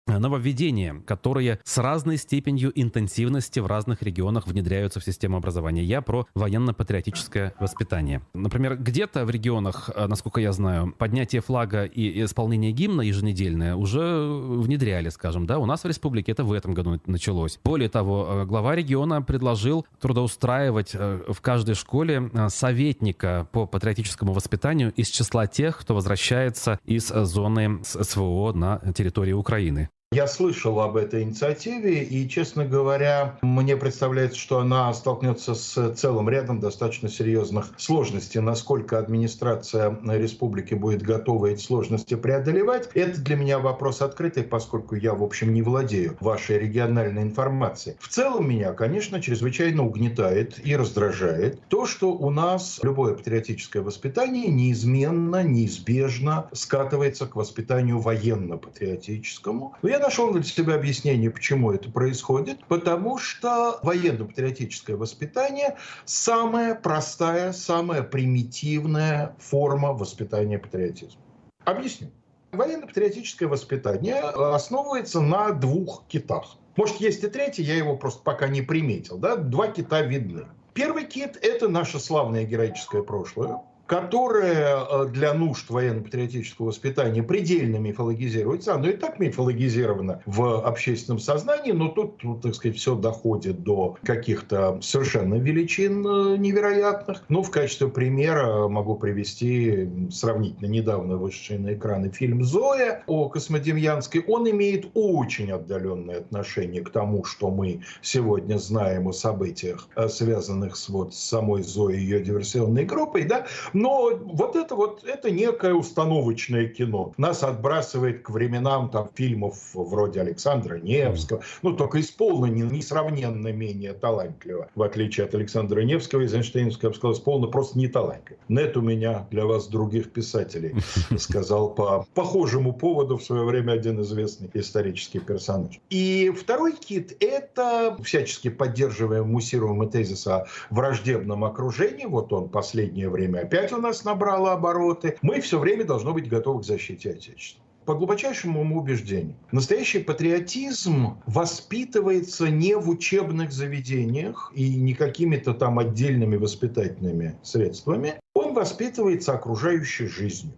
[SPEAKER 1] Нововведения, которые с разной степенью интенсивности в разных регионах внедряются в систему образования. Я про военно-патриотическое воспитание. Например, где-то в регионах, насколько я знаю, поднятие флага и исполнение гимна еженедельное уже внедряли, скажем, да. У нас в республике это в этом году началось. Более того, глава региона предложил трудоустраивать в каждой школе советника по патриотическому воспитанию из числа тех, кто возвращается из зоны СВО на территории Украины.
[SPEAKER 3] Я слышал об этой инициативе, и, честно говоря, мне представляется, что она столкнется с целым рядом достаточно серьезных сложностей. Насколько администрация республики будет готова эти сложности преодолевать, это для меня вопрос открытый, поскольку я, в общем, не владею вашей региональной информацией. В целом меня, конечно, чрезвычайно угнетает и раздражает то, что у нас любое патриотическое воспитание неизменно, неизбежно скатывается к воспитанию военно-патриотическому. Я нашел для себя объяснение, почему это происходит. Потому что военно-патриотическое воспитание самая простая, самая примитивная форма воспитания патриотизма. Объясню. Военно-патриотическое воспитание основывается на двух китах. Может, есть и третий, я его просто пока не приметил. Да? Два кита видны. Первый кит – это наше славное героическое прошлое, которое для нужд военно-патриотического воспитания предельно мифологизируется. Оно и так мифологизировано в общественном сознании, но тут, так сказать, все доходит до каких-то совершенно величин невероятных. Ну, в качестве примера могу привести сравнительно недавно вышедший на экраны фильм «Зоя» о Космодемьянской. Он имеет очень отдаленное отношение к тому, что мы сегодня знаем о событиях, связанных с самой Зоей и ее диверсионной группой, да. Но это некое установочное кино. Нас отбрасывает к временам фильмов вроде Александра Невского, только из полно несравненно менее талантливого. В отличие от Александра Невского, из Эйнштейновского, я бы сказал, полно просто не талантлив. Нет у меня для вас других писателей, сказал по похожему поводу в свое время один известный исторический персонаж. И второй кит – это всячески поддерживаемый, муссируемый тезис о враждебном окружении. Вот он последнее время опять у нас набрало обороты. Мы все время должны быть готовы к защите Отечества. По глубочайшему моему убеждению, настоящий патриотизм воспитывается не в учебных заведениях и не какими-то там отдельными воспитательными средствами. Он воспитывается окружающей жизнью.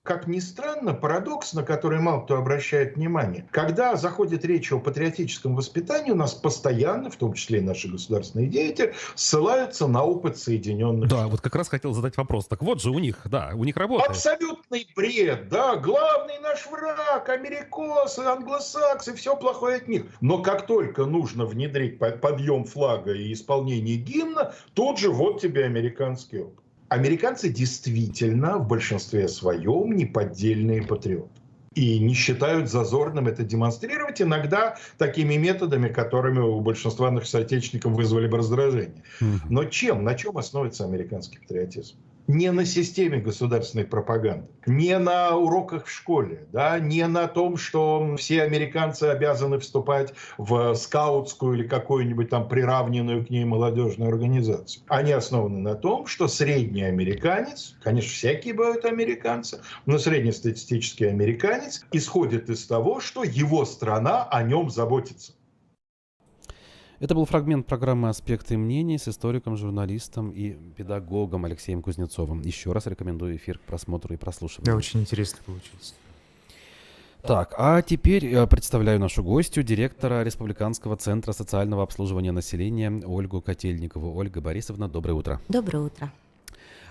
[SPEAKER 3] Как ни странно, парадокс, на который мало кто обращает внимание. Когда заходит речь о патриотическом воспитании, у нас постоянно, в том числе и наши государственные деятели, ссылаются на опыт Соединенных Штатов.
[SPEAKER 1] Да, вот как раз хотел задать вопрос. Так вот же у них работает.
[SPEAKER 3] Абсолютный бред, да. Главный наш враг, америкосы, англосаксы, все плохое от них. Но как только нужно внедрить подъем флага и исполнение гимна, тут же вот тебе американский опыт. Американцы действительно в большинстве своем неподдельные патриоты. И не считают зазорным это демонстрировать, иногда такими методами, которыми у большинства наших соотечественников вызвали бы раздражение. Но на чем основывается американский патриотизм? Не на системе государственной пропаганды, не на уроках в школе, да, не на том, что все американцы обязаны вступать в скаутскую или какую-нибудь там приравненную к ней молодежную организацию. Они основаны на том, что средний американец, конечно, всякие бывают американцы, но среднестатистический американец исходит из того, что его страна о нем заботится.
[SPEAKER 1] Это был фрагмент программы «Аспекты мнений» с историком, журналистом и педагогом Алексеем Кузнецовым. Еще раз рекомендую эфир к просмотру и прослушиванию.
[SPEAKER 2] Да, очень интересно получилось.
[SPEAKER 1] Так, а теперь представляю нашу гостью, директора Республиканского центра социального обслуживания населения Ольгу Котельникову. Ольга Борисовна, доброе утро.
[SPEAKER 4] Доброе утро.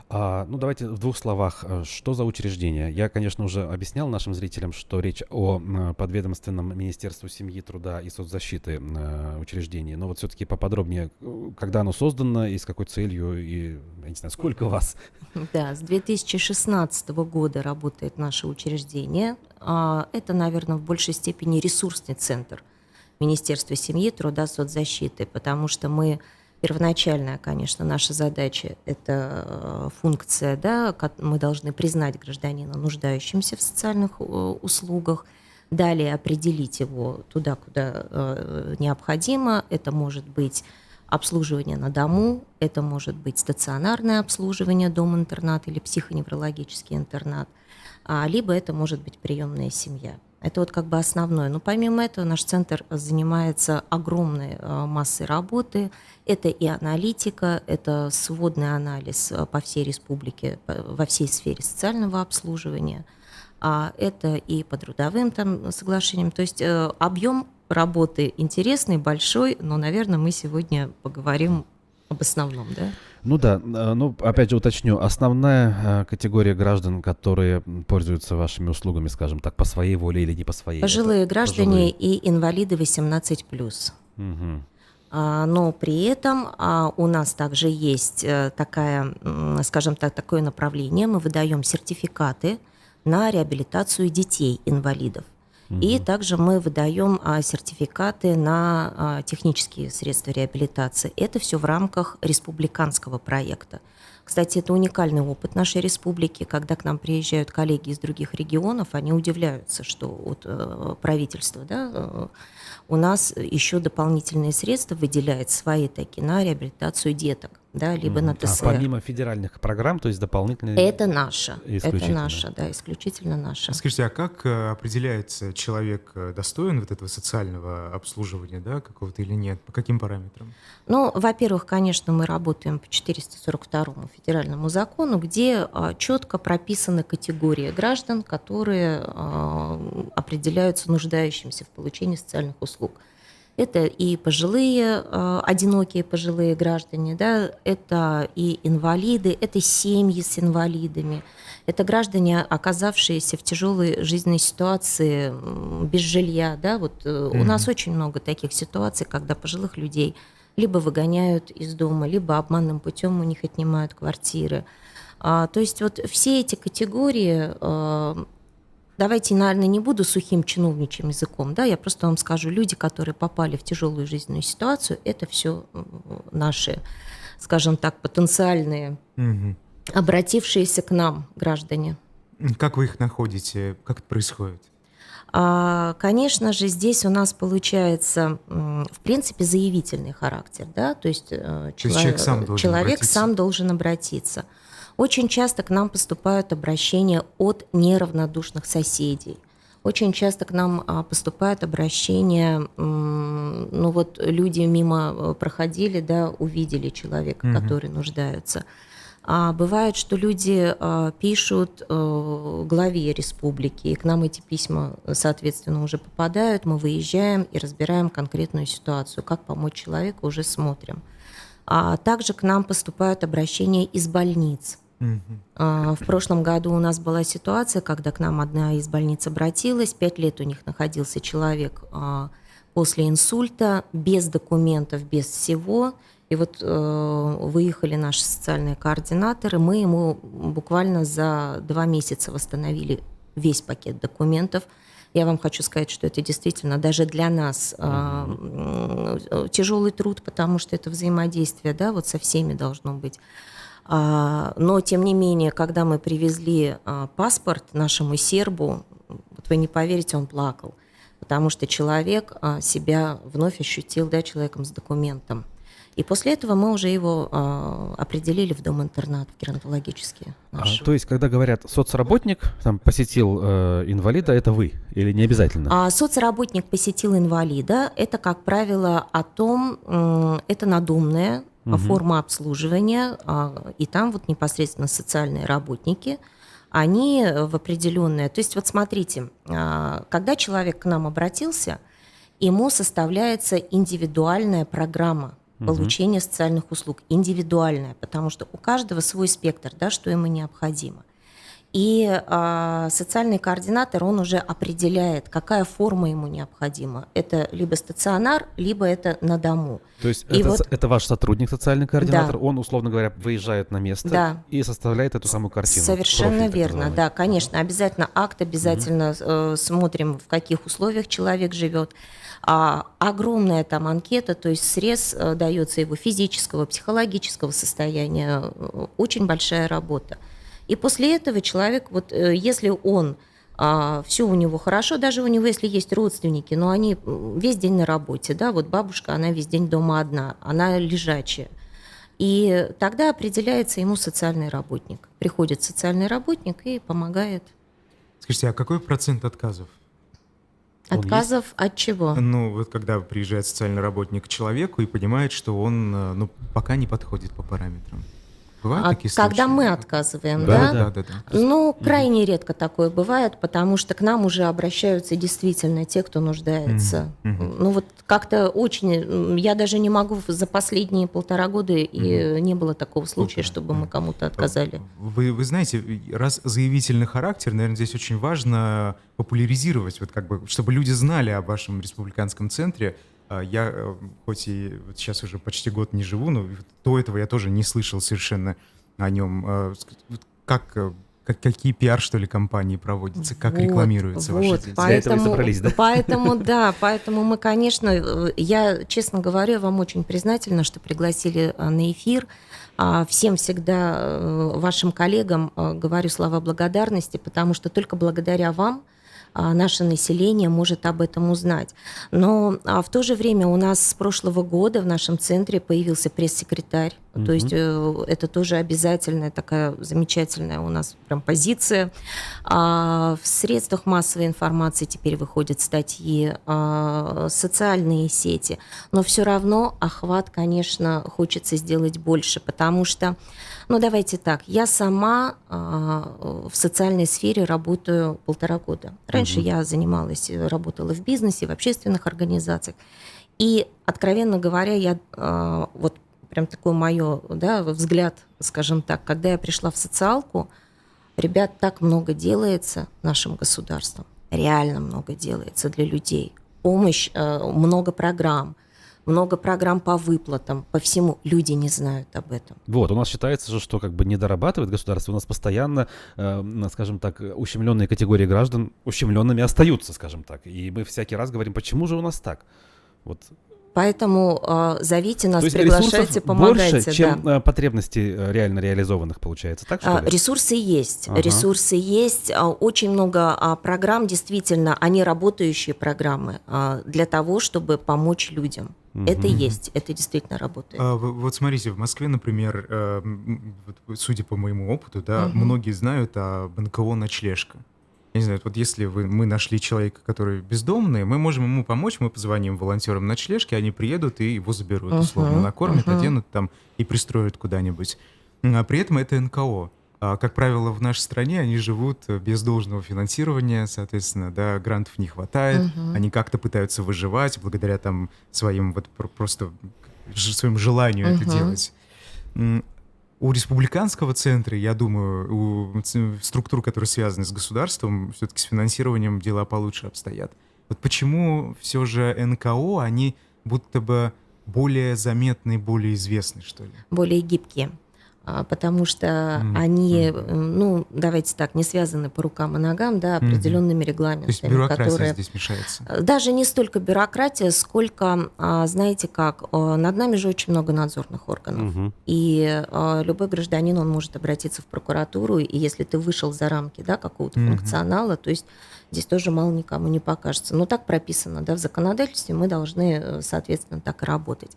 [SPEAKER 1] Ну, давайте в двух словах, что за учреждение? Я, конечно, уже объяснял нашим зрителям, что речь о подведомственном Министерству семьи, труда и соцзащиты учреждении, но вот все-таки поподробнее, когда оно создано и с какой целью, и, я не знаю, сколько вас?
[SPEAKER 4] Да, с 2016 года работает наше учреждение. Это, наверное, в большей степени ресурсный центр Министерства семьи, труда, соцзащиты, потому что мы первоначальная, конечно, наша задача – это функция, да, мы должны признать гражданина нуждающимся в социальных услугах, далее определить его туда, куда необходимо. Это может быть обслуживание на дому, это может быть стационарное обслуживание, дом-интернат или психоневрологический интернат, либо это может быть приемная семья. Это вот как бы основное. Но помимо этого наш центр занимается огромной массой работы. Это и аналитика, это сводный анализ по всей республике, во всей сфере социального обслуживания. Это и по трудовым там соглашениям. То есть объем работы интересный, большой, но, наверное, мы сегодня поговорим об основном, да?
[SPEAKER 1] Ну да, ну опять же уточню, основная категория граждан, которые пользуются вашими услугами, скажем так, по своей воле или не по своей?
[SPEAKER 4] Пожилые граждане
[SPEAKER 1] пожилые.
[SPEAKER 4] и инвалиды 18+.
[SPEAKER 1] Угу.
[SPEAKER 4] Но при этом у нас также есть скажем так, такое направление. Мы выдаем сертификаты на реабилитацию детей-инвалидов. И также мы выдаем сертификаты на технические средства реабилитации. Это все в рамках республиканского проекта. Кстати, это уникальный опыт нашей республики. Когда к нам приезжают коллеги из других регионов, они удивляются, что от правительства, да, у нас еще дополнительные средства выделяет свои такие на реабилитацию деток, да, либо на ТСР.
[SPEAKER 1] Помимо федеральных программ, то есть дополнительные...
[SPEAKER 4] Это наше,
[SPEAKER 1] Исключительно.
[SPEAKER 4] Исключительно наше.
[SPEAKER 2] Скажите, а как определяется, человек достоин вот этого социального обслуживания, да, какого-то или нет? По каким параметрам?
[SPEAKER 4] Ну, во-первых, конечно, мы работаем по 442 федеральному закону, где четко прописаны категории граждан, которые определяются нуждающимся в получении социальных услуг. Это и пожилые, одинокие пожилые граждане, да, это и инвалиды, это семьи с инвалидами, это граждане, оказавшиеся в тяжелой жизненной ситуации, без жилья. Да, вот у нас очень много таких ситуаций, когда пожилых людей либо выгоняют из дома, либо обманным путем у них отнимают квартиры. То есть вот все эти категории... Давайте, наверное, не буду сухим чиновничьим языком, да, я просто вам скажу, люди, которые попали в тяжелую жизненную ситуацию, это все наши, скажем так, потенциальные, обратившиеся к нам граждане.
[SPEAKER 2] Как вы их находите? Как это происходит?
[SPEAKER 4] Конечно же, здесь у нас получается, в принципе, заявительный характер, да, то есть человек сам должен обратиться. Очень часто к нам поступают обращения от неравнодушных соседей. Очень часто к нам поступают обращения, ну вот люди мимо проходили, да, увидели человека, который нуждается. Бывает, что люди пишут главе республики, и к нам эти письма, соответственно, уже попадают, мы выезжаем и разбираем конкретную ситуацию, как помочь человеку, уже смотрим. Также к нам поступают обращения из больниц. В прошлом году у нас была ситуация, когда к нам одна из больниц обратилась, 5 лет у них находился человек после инсульта, без документов, без всего. И вот выехали наши социальные координаторы, мы ему буквально за 2 месяца восстановили весь пакет документов. Я вам хочу сказать, что это действительно даже для нас тяжелый труд, потому что это взаимодействие, да, вот со всеми должно быть. Но, тем не менее, когда мы привезли паспорт нашему сербу, вот вы не поверите, он плакал, потому что человек себя вновь ощутил, да, человеком с документом. И после этого мы уже его определили в дом-интернат, в геронтологический.
[SPEAKER 1] То есть, когда говорят соцработник там, посетил инвалида, это вы или не обязательно?
[SPEAKER 4] Соцработник посетил инвалида, это, как правило, о том, это надомная форма обслуживания, и там вот непосредственно социальные работники, они в определенное... То есть вот смотрите, когда человек к нам обратился, ему составляется индивидуальная программа получения социальных услуг, индивидуальное, потому что у каждого свой спектр, да, что ему необходимо. И социальный координатор, он уже определяет, какая форма ему необходима. Это либо стационар, либо это на дому.
[SPEAKER 1] То есть это ваш сотрудник, социальный координатор, да. Он, условно говоря, выезжает на место, да, и составляет эту самую картину.
[SPEAKER 4] Совершенно верно, да, конечно. Обязательно акт, обязательно смотрим, в каких условиях человек живет. Огромная там анкета, то есть срез дается его физического, психологического состояния. Очень большая работа. И после этого человек, вот если он, все у него хорошо, даже у него, если есть родственники, но они весь день на работе, да, вот бабушка, она весь день дома одна, она лежачая. И тогда определяется ему социальный работник. Приходит социальный работник и помогает.
[SPEAKER 2] Скажите, а какой процент отказов?
[SPEAKER 4] Отказов от чего?
[SPEAKER 2] Ну, вот когда приезжает социальный работник к человеку и понимает, что он пока не подходит по параметрам. Бывают такие случаи?
[SPEAKER 4] Когда мы отказываем, да?
[SPEAKER 2] Да.
[SPEAKER 4] Ну, крайне редко такое бывает, потому что к нам уже обращаются действительно те, кто нуждается. Ну, вот как-то очень... Я даже не могу за последние 1,5 года, и не было такого случая, чтобы мы кому-то отказали.
[SPEAKER 2] Вы знаете, раз заявительный характер, наверное, здесь очень важно популяризировать, вот как бы, чтобы люди знали о вашем республиканском центре. Я, хоть и вот сейчас уже почти год не живу, но до этого я тоже не слышал совершенно о нем. Какие пиар, что ли, кампании проводятся, как рекламируется ваша деятельность?
[SPEAKER 1] Для этого и собрались, да?
[SPEAKER 4] Поэтому мы, конечно, я, честно говоря, вам очень признательна, что пригласили на эфир. Всем всегда, вашим коллегам, говорю слова благодарности, потому что только благодаря вам наше население может об этом узнать. Но в то же время у нас с прошлого года в нашем центре появился пресс-секретарь. То есть это тоже обязательная такая замечательная у нас прям позиция. В средствах массовой информации теперь выходят статьи, социальные сети. Но все равно охват, конечно, хочется сделать больше, потому что, ну давайте так, я сама в социальной сфере работаю 1,5 года. Раньше я работала в бизнесе, в общественных организациях. И, откровенно говоря, я вот прям такой мой, да, взгляд, скажем так, когда я пришла в социалку, ребят, так много делается нашим государством, реально много делается для людей. Помощь, много программ по выплатам, по всему. Люди не знают об этом.
[SPEAKER 1] Вот, у нас считается же, что как бы не дорабатывает государство, у нас постоянно, скажем так, ущемленные категории граждан ущемленными остаются, скажем так. И мы всякий раз говорим, почему же у нас так? Вот.
[SPEAKER 4] Поэтому зовите нас, приглашайте, помогайте.
[SPEAKER 1] Больше, чем потребностей реально реализованных, получается, так что ли?
[SPEAKER 4] Ресурсы есть. Ресурсы есть. Очень много программ, действительно, они работающие программы для того, чтобы помочь людям. Это есть, это действительно работает.
[SPEAKER 2] Вот смотрите, в Москве, например, судя по моему опыту, да, многие знают об НКО «Ночлежка». Я не знаю, вот если мы нашли человека, который бездомный, мы можем ему помочь, мы позвоним волонтерам ночлежки, они приедут и его заберут, условно, накормят, оденут там и пристроят куда-нибудь. А при этом это НКО. Как правило, в нашей стране они живут без должного финансирования, соответственно, да, грантов не хватает, они как-то пытаются выживать благодаря там своим вот просто своему желанию это делать. У республиканского центра, я думаю, у структур, которые связаны с государством, все-таки с финансированием дела получше обстоят. Вот почему все же НКО, они будто бы более заметны, более известны, что ли?
[SPEAKER 4] Более гибкие. Потому что они, ну, давайте так, не связаны по рукам и ногам, да, определенными регламентами.
[SPEAKER 2] То есть бюрократия здесь мешается?
[SPEAKER 4] Даже не столько бюрократия, сколько, знаете как, над нами же очень много надзорных органов. И любой гражданин, он может обратиться в прокуратуру, и если ты вышел за рамки, да, какого-то функционала, то есть здесь тоже мало никому не покажется. Но так прописано, да, в законодательстве, мы должны, соответственно, так и работать.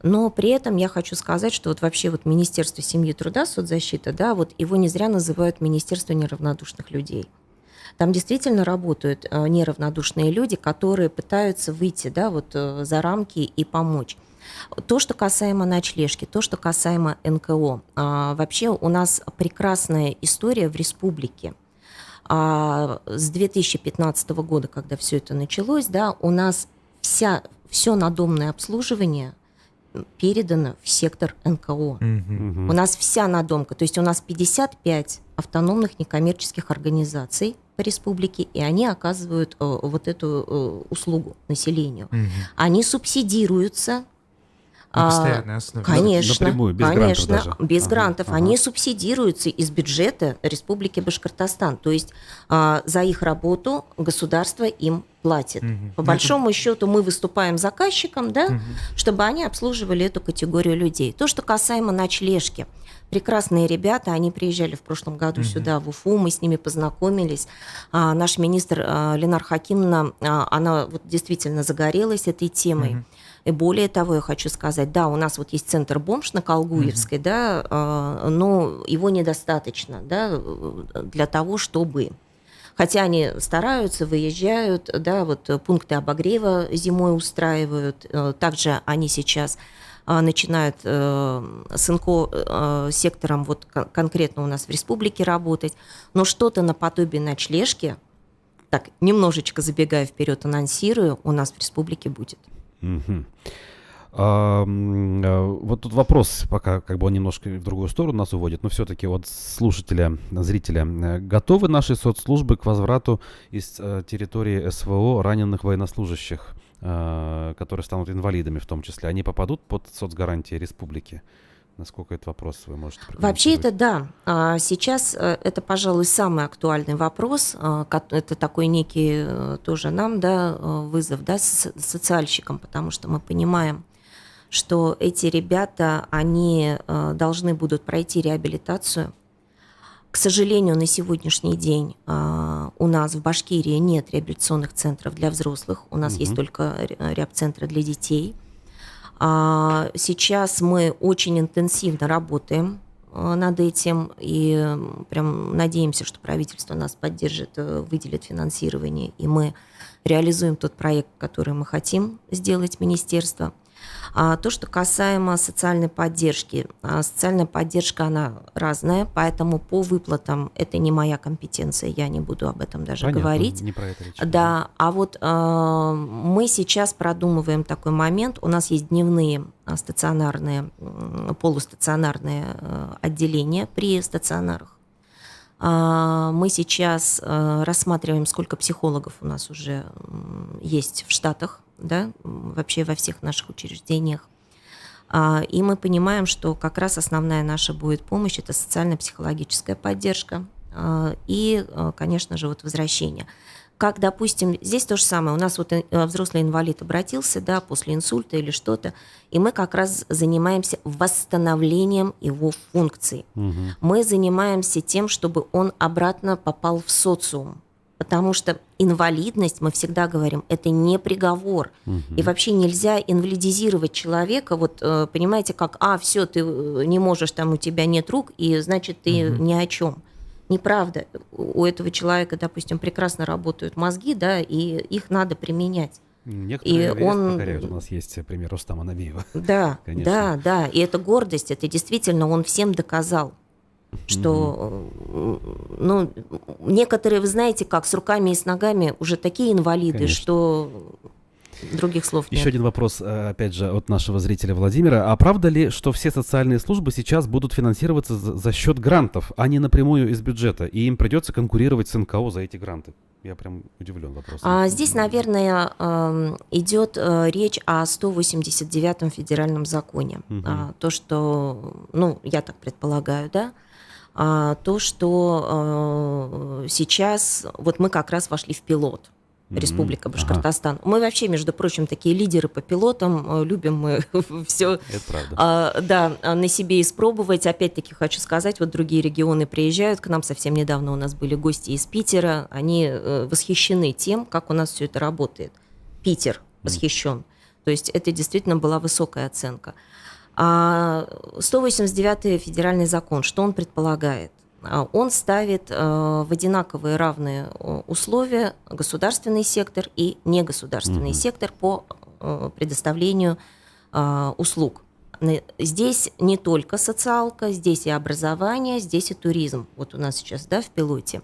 [SPEAKER 4] Но при этом я хочу сказать, что вот вообще вот Министерство семьи, труда, соцзащиты, да, вот его не зря называют Министерство неравнодушных людей. Там действительно работают неравнодушные люди, которые пытаются выйти, да, вот за рамки и помочь. То, что касаемо ночлежки, то, что касаемо НКО, вообще у нас прекрасная история в республике. С 2015 года, когда все это началось, да, у нас все надомное обслуживание передано в сектор НКО. У нас вся надомка, то есть у нас 55 автономных некоммерческих организаций по республике, и они оказывают вот эту услугу населению. Они субсидируются.
[SPEAKER 2] На постоянной основе.
[SPEAKER 4] Конечно,
[SPEAKER 1] напрямую, без
[SPEAKER 4] конечно,
[SPEAKER 1] грантов даже.
[SPEAKER 4] без грантов. Они субсидируются из бюджета Республики Башкортостан. То есть за их работу государство им платит. По большому счету мы выступаем заказчиком, да, чтобы они обслуживали эту категорию людей. То, что касаемо ночлежки. Прекрасные ребята, они приезжали в прошлом году сюда, в Уфу, мы с ними познакомились. Наш министр Ленар Хакимовна, она вот действительно загорелась этой темой. И более того, я хочу сказать, да, у нас вот есть центр «Бомж» на Колгуевской, да, но его недостаточно, да, для того, чтобы... Хотя они стараются, выезжают, да, вот пункты обогрева зимой устраивают. Также они сейчас начинают с НКО-сектором вот конкретно у нас в республике работать. Но что-то наподобие ночлежки, так, немножечко забегая вперед, анонсирую, у нас в республике будет.
[SPEAKER 1] Вот тут вопрос, пока как бы он немножко в другую сторону нас уводит, но все-таки вот слушателя, зрителя, готовы наши соцслужбы к возврату из территории СВО раненых военнослужащих, которые станут инвалидами в том числе? Они попадут под соцгарантии республики? Насколько этот вопрос вы можете прокомментировать?
[SPEAKER 4] Вообще это да. Сейчас это, пожалуй, самый актуальный вопрос. Это такой некий тоже нам, да, вызов, да, социальщикам, потому что мы понимаем, что эти ребята, они должны будут пройти реабилитацию. К сожалению, на сегодняшний день у нас в Башкирии нет реабилитационных центров для взрослых. У нас есть только реаб-центры для детей. Сейчас мы очень интенсивно работаем над этим и прям надеемся, что правительство нас поддержит, выделит финансирование, и мы реализуем тот проект, который мы хотим сделать, министерство. То, что касаемо социальной поддержки. Социальная поддержка, она разная, поэтому по выплатам это не моя компетенция, я не буду об этом даже говорить.
[SPEAKER 1] Не про это речь.
[SPEAKER 4] Да, а вот мы сейчас продумываем такой момент. У нас есть дневные стационарные, полустационарные отделения при стационарах. Мы сейчас рассматриваем, сколько психологов у нас уже есть в Штатах, да, вообще во всех наших учреждениях. И мы понимаем, что как раз основная наша будет помощь – это социально-психологическая поддержка и, конечно же, вот возвращение. Как, допустим, здесь то же самое. У нас вот взрослый инвалид обратился, да, после инсульта или что-то, и мы как раз занимаемся восстановлением его функций. Мы занимаемся тем, чтобы он обратно попал в социум. Потому что инвалидность, мы всегда говорим, это не приговор. И вообще нельзя инвалидизировать человека. Вот понимаете, как, все, ты не можешь, там у тебя нет рук, и значит, ты ни о чем. Неправда. У этого человека, допустим, прекрасно работают мозги, да, и их надо применять.
[SPEAKER 1] Некоторые покоряют. У нас есть пример Рустама Набиева.
[SPEAKER 4] Да, да. И это гордость, это действительно он всем доказал. Что, ну, некоторые, вы знаете, как с руками и с ногами уже такие инвалиды, конечно, что других слов нет.
[SPEAKER 1] Еще один вопрос, опять же, от нашего зрителя Владимира. А правда ли, что все социальные службы сейчас будут финансироваться за счет грантов, а не напрямую из бюджета, и им придется конкурировать с НКО за эти гранты? Я прям удивлен вопросом.
[SPEAKER 4] Здесь, наверное, идет речь о 189-м федеральном законе. То, что, ну, я так предполагаю, да, то, что сейчас, вот мы как раз вошли в пилот, Республика Башкортостан. Мы вообще, между прочим, такие лидеры по пилотам, любим мы все на себе испробовать. Опять-таки хочу сказать, вот другие регионы приезжают к нам, совсем недавно у нас были гости из Питера, они восхищены тем, как у нас все это работает. Питер восхищен. То есть это действительно была высокая оценка. 189-й федеральный закон, что он предполагает? Он ставит в одинаковые равные условия государственный сектор и негосударственный сектор по предоставлению услуг. Здесь не только социалка, здесь и образование, здесь и туризм. Вот у нас сейчас, да, в пилоте.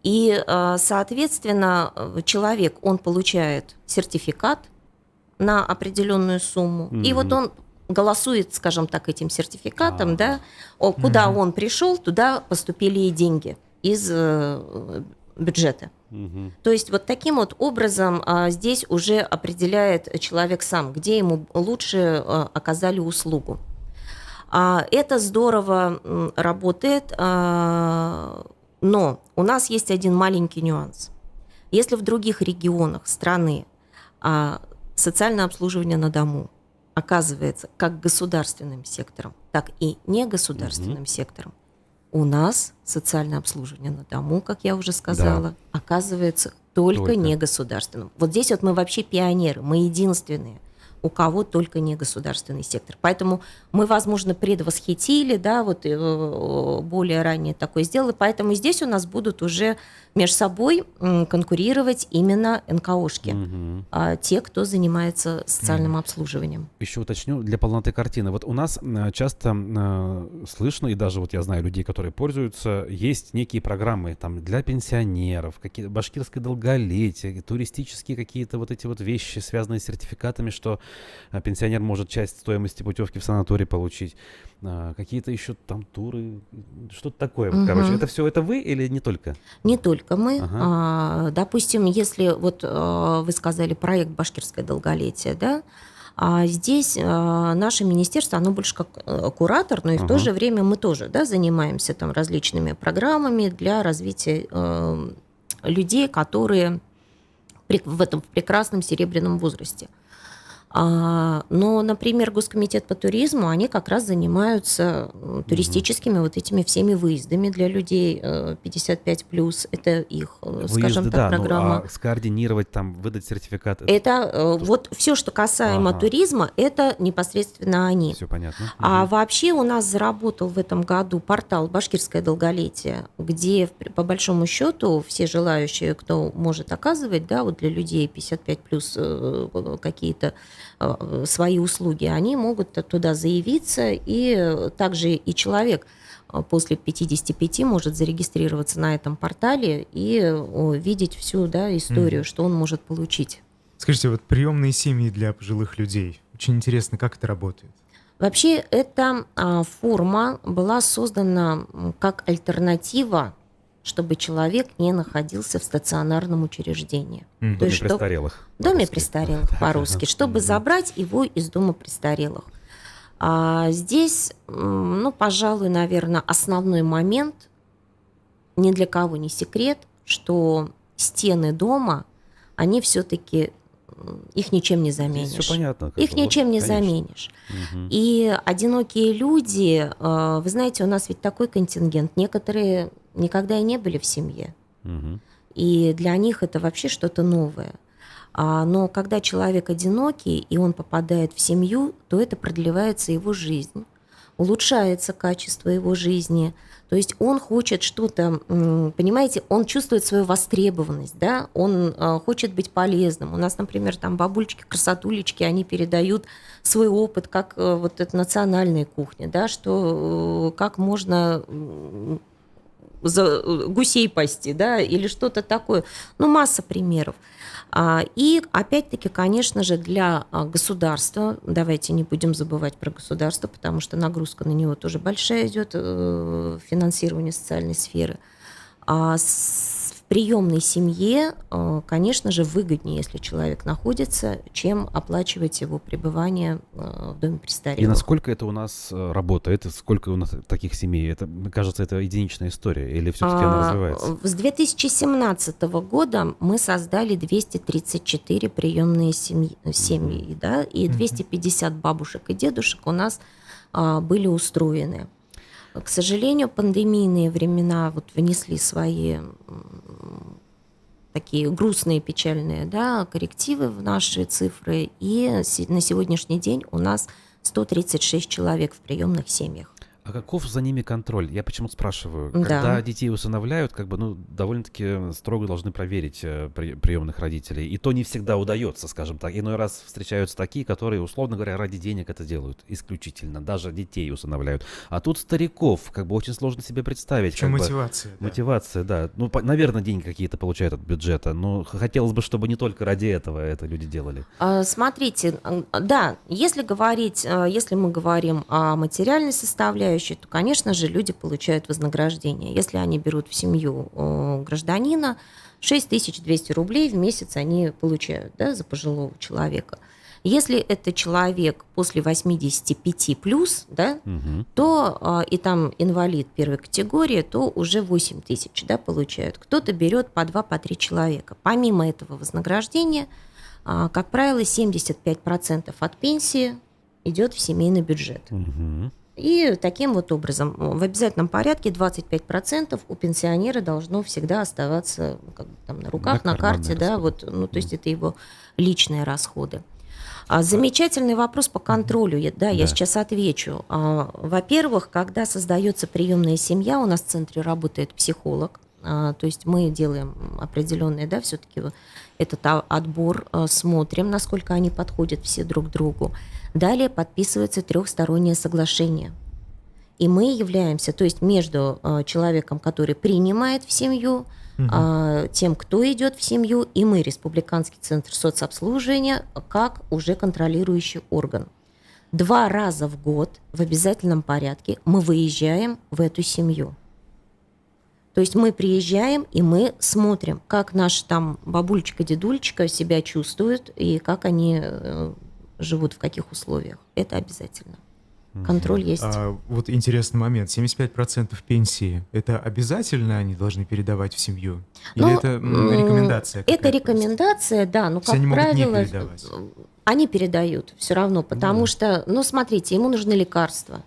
[SPEAKER 4] И, соответственно, человек, он получает сертификат на определенную сумму, и вот он голосует, скажем так, этим сертификатом, да, куда он пришел, туда поступили и деньги из бюджета. То есть вот таким вот образом здесь уже определяет человек сам, где ему лучше оказали услугу. Это здорово работает, но у нас есть один маленький нюанс. Если в других регионах страны социальное обслуживание на дому оказывается как государственным сектором, так и негосударственным сектором, у нас социальное обслуживание на дому, как я уже сказала, оказывается только негосударственным. Вот здесь вот мы вообще пионеры, мы единственные, у кого только негосударственный сектор. Поэтому мы, возможно, предвосхитили, да, вот более ранее такое сделали, поэтому здесь у нас будут уже между собой конкурировать именно НКОшки, те, кто занимается социальным обслуживанием.
[SPEAKER 1] Еще уточню для полноты картины. Вот у нас часто слышно, и даже вот я знаю людей, которые пользуются, есть некие программы там для пенсионеров, какие-то башкирское долголетие, туристические какие-то вот эти вот вещи, связанные с сертификатами, что пенсионер может часть стоимости путевки в санаторий получить. Какие-то еще там туры, что-то такое. Короче, это все это вы или не только?
[SPEAKER 4] Не только мы. Допустим, если вот вы сказали проект «Башкирское долголетие», да, здесь наше министерство, оно больше как куратор, но и в то же время мы тоже, да, занимаемся там различными программами для развития людей, которые в этом прекрасном серебряном возрасте. Но, например, Госкомитет по туризму, они как раз занимаются туристическими вот этими всеми выездами для людей 55+. Это их,
[SPEAKER 1] выезды,
[SPEAKER 4] скажем так, программа.
[SPEAKER 1] Ну, скоординировать, там, выдать сертификат.
[SPEAKER 4] Это вот все, что касаемо туризма, это непосредственно они.
[SPEAKER 1] Все понятно.
[SPEAKER 4] А вообще у нас заработал в этом году портал «Башкирское долголетие», где, по большому счету, все желающие, кто может оказывать, да, вот для людей 55+, какие-то свои услуги, они могут туда заявиться, и также и человек после 55 может зарегистрироваться на этом портале и видеть всю, да, историю, что он может получить.
[SPEAKER 2] Скажите, вот приемные семьи для пожилых людей, очень интересно, как это работает?
[SPEAKER 4] Вообще, эта форма была создана как альтернатива, чтобы человек не находился в стационарном учреждении.
[SPEAKER 1] В доме престарелых.
[SPEAKER 4] В доме престарелых по-русски, чтобы забрать его из дома престарелых. Здесь, ну, пожалуй, наверное, основной момент, ни для кого не секрет, что стены дома, они все-таки, их ничем не заменишь.
[SPEAKER 1] Здесь все понятно.
[SPEAKER 4] Их ничем не заменишь. И одинокие люди, вы знаете, у нас ведь такой контингент, некоторые никогда и не были в семье. И для них это вообще что-то новое. Но когда человек одинокий, и он попадает в семью, то это продлевается его жизнь, улучшается качество его жизни. То есть он хочет что-то, понимаете, он чувствует свою востребованность, да? Он хочет быть полезным. У нас, например, там бабулечки, красотулечки, они передают свой опыт, как вот это национальная кухня, да, что как можно гусей пасти, да, или что-то такое. Ну, масса примеров. И, опять-таки, конечно же, для государства, давайте не будем забывать про государство, потому что нагрузка на него тоже большая идет, финансирование социальной сферы. В приемной семье, конечно же, выгоднее, если человек находится, чем оплачивать его пребывание в доме престарелых.
[SPEAKER 1] И насколько это у нас работает? Сколько у нас таких семей? Это, мне кажется, это единичная история, или все-таки она развивается?
[SPEAKER 4] С 2017 года мы создали 234 приемные семьи, да, и 250 бабушек и дедушек у нас были устроены. К сожалению, пандемийные времена вот внесли свои такие грустные, печальные, да, коррективы в наши цифры, и на сегодняшний день у нас 136 человек в приемных семьях.
[SPEAKER 1] А каков за ними контроль? Я почему спрашиваю?
[SPEAKER 4] Да.
[SPEAKER 1] Когда детей усыновляют, довольно-таки строго должны проверить приемных родителей. И то не всегда удается, скажем так. Иной раз встречаются такие, которые, условно говоря, ради денег это делают исключительно. Даже детей усыновляют. А тут стариков, очень сложно себе представить.
[SPEAKER 2] В чем мотивация?
[SPEAKER 1] Мотивация, да. Наверное, деньги какие-то получают от бюджета. Но хотелось бы, чтобы не только ради этого это люди делали.
[SPEAKER 4] Смотрите, да, если мы говорим о материальной составляющей, то, конечно же, люди получают вознаграждение. Если они берут в семью гражданина, 6200 рублей в месяц они получают, да, за пожилого человека. Если это человек после 85 плюс, да, то и там инвалид первой категории, то уже 8 тысяч, да, получают. Кто-то берет по 2, по 3 человека. Помимо этого вознаграждения, как правило, 75% от пенсии идет в семейный бюджет. И таким вот образом в обязательном порядке 25% у пенсионера должно всегда оставаться там на руках, на карте, да, то есть это его личные расходы. Замечательный вопрос по контролю, я сейчас отвечу. Во-первых, когда создается приемная семья, у нас в центре работает психолог, то есть мы делаем определенный, да, все-таки этот отбор, смотрим, насколько они подходят все друг к другу. Далее подписывается 3-стороннее соглашение. И мы являемся, то есть между человеком, который принимает в семью, тем, кто идет в семью, и мы, Республиканский центр соцобслуживания, как уже контролирующий орган. 2 раза в год в обязательном порядке мы выезжаем в эту семью. То есть мы приезжаем, и мы смотрим, как наш там бабулечка, дедулечка себя чувствуют, и как они живут, в каких условиях. Это обязательно. Контроль есть.
[SPEAKER 2] Вот интересный момент. 75% пенсии – это обязательно они должны передавать в семью? Или это рекомендация?
[SPEAKER 4] Это рекомендация, да. Но, как правило, они передают все равно, потому что, смотрите, ему нужны лекарства.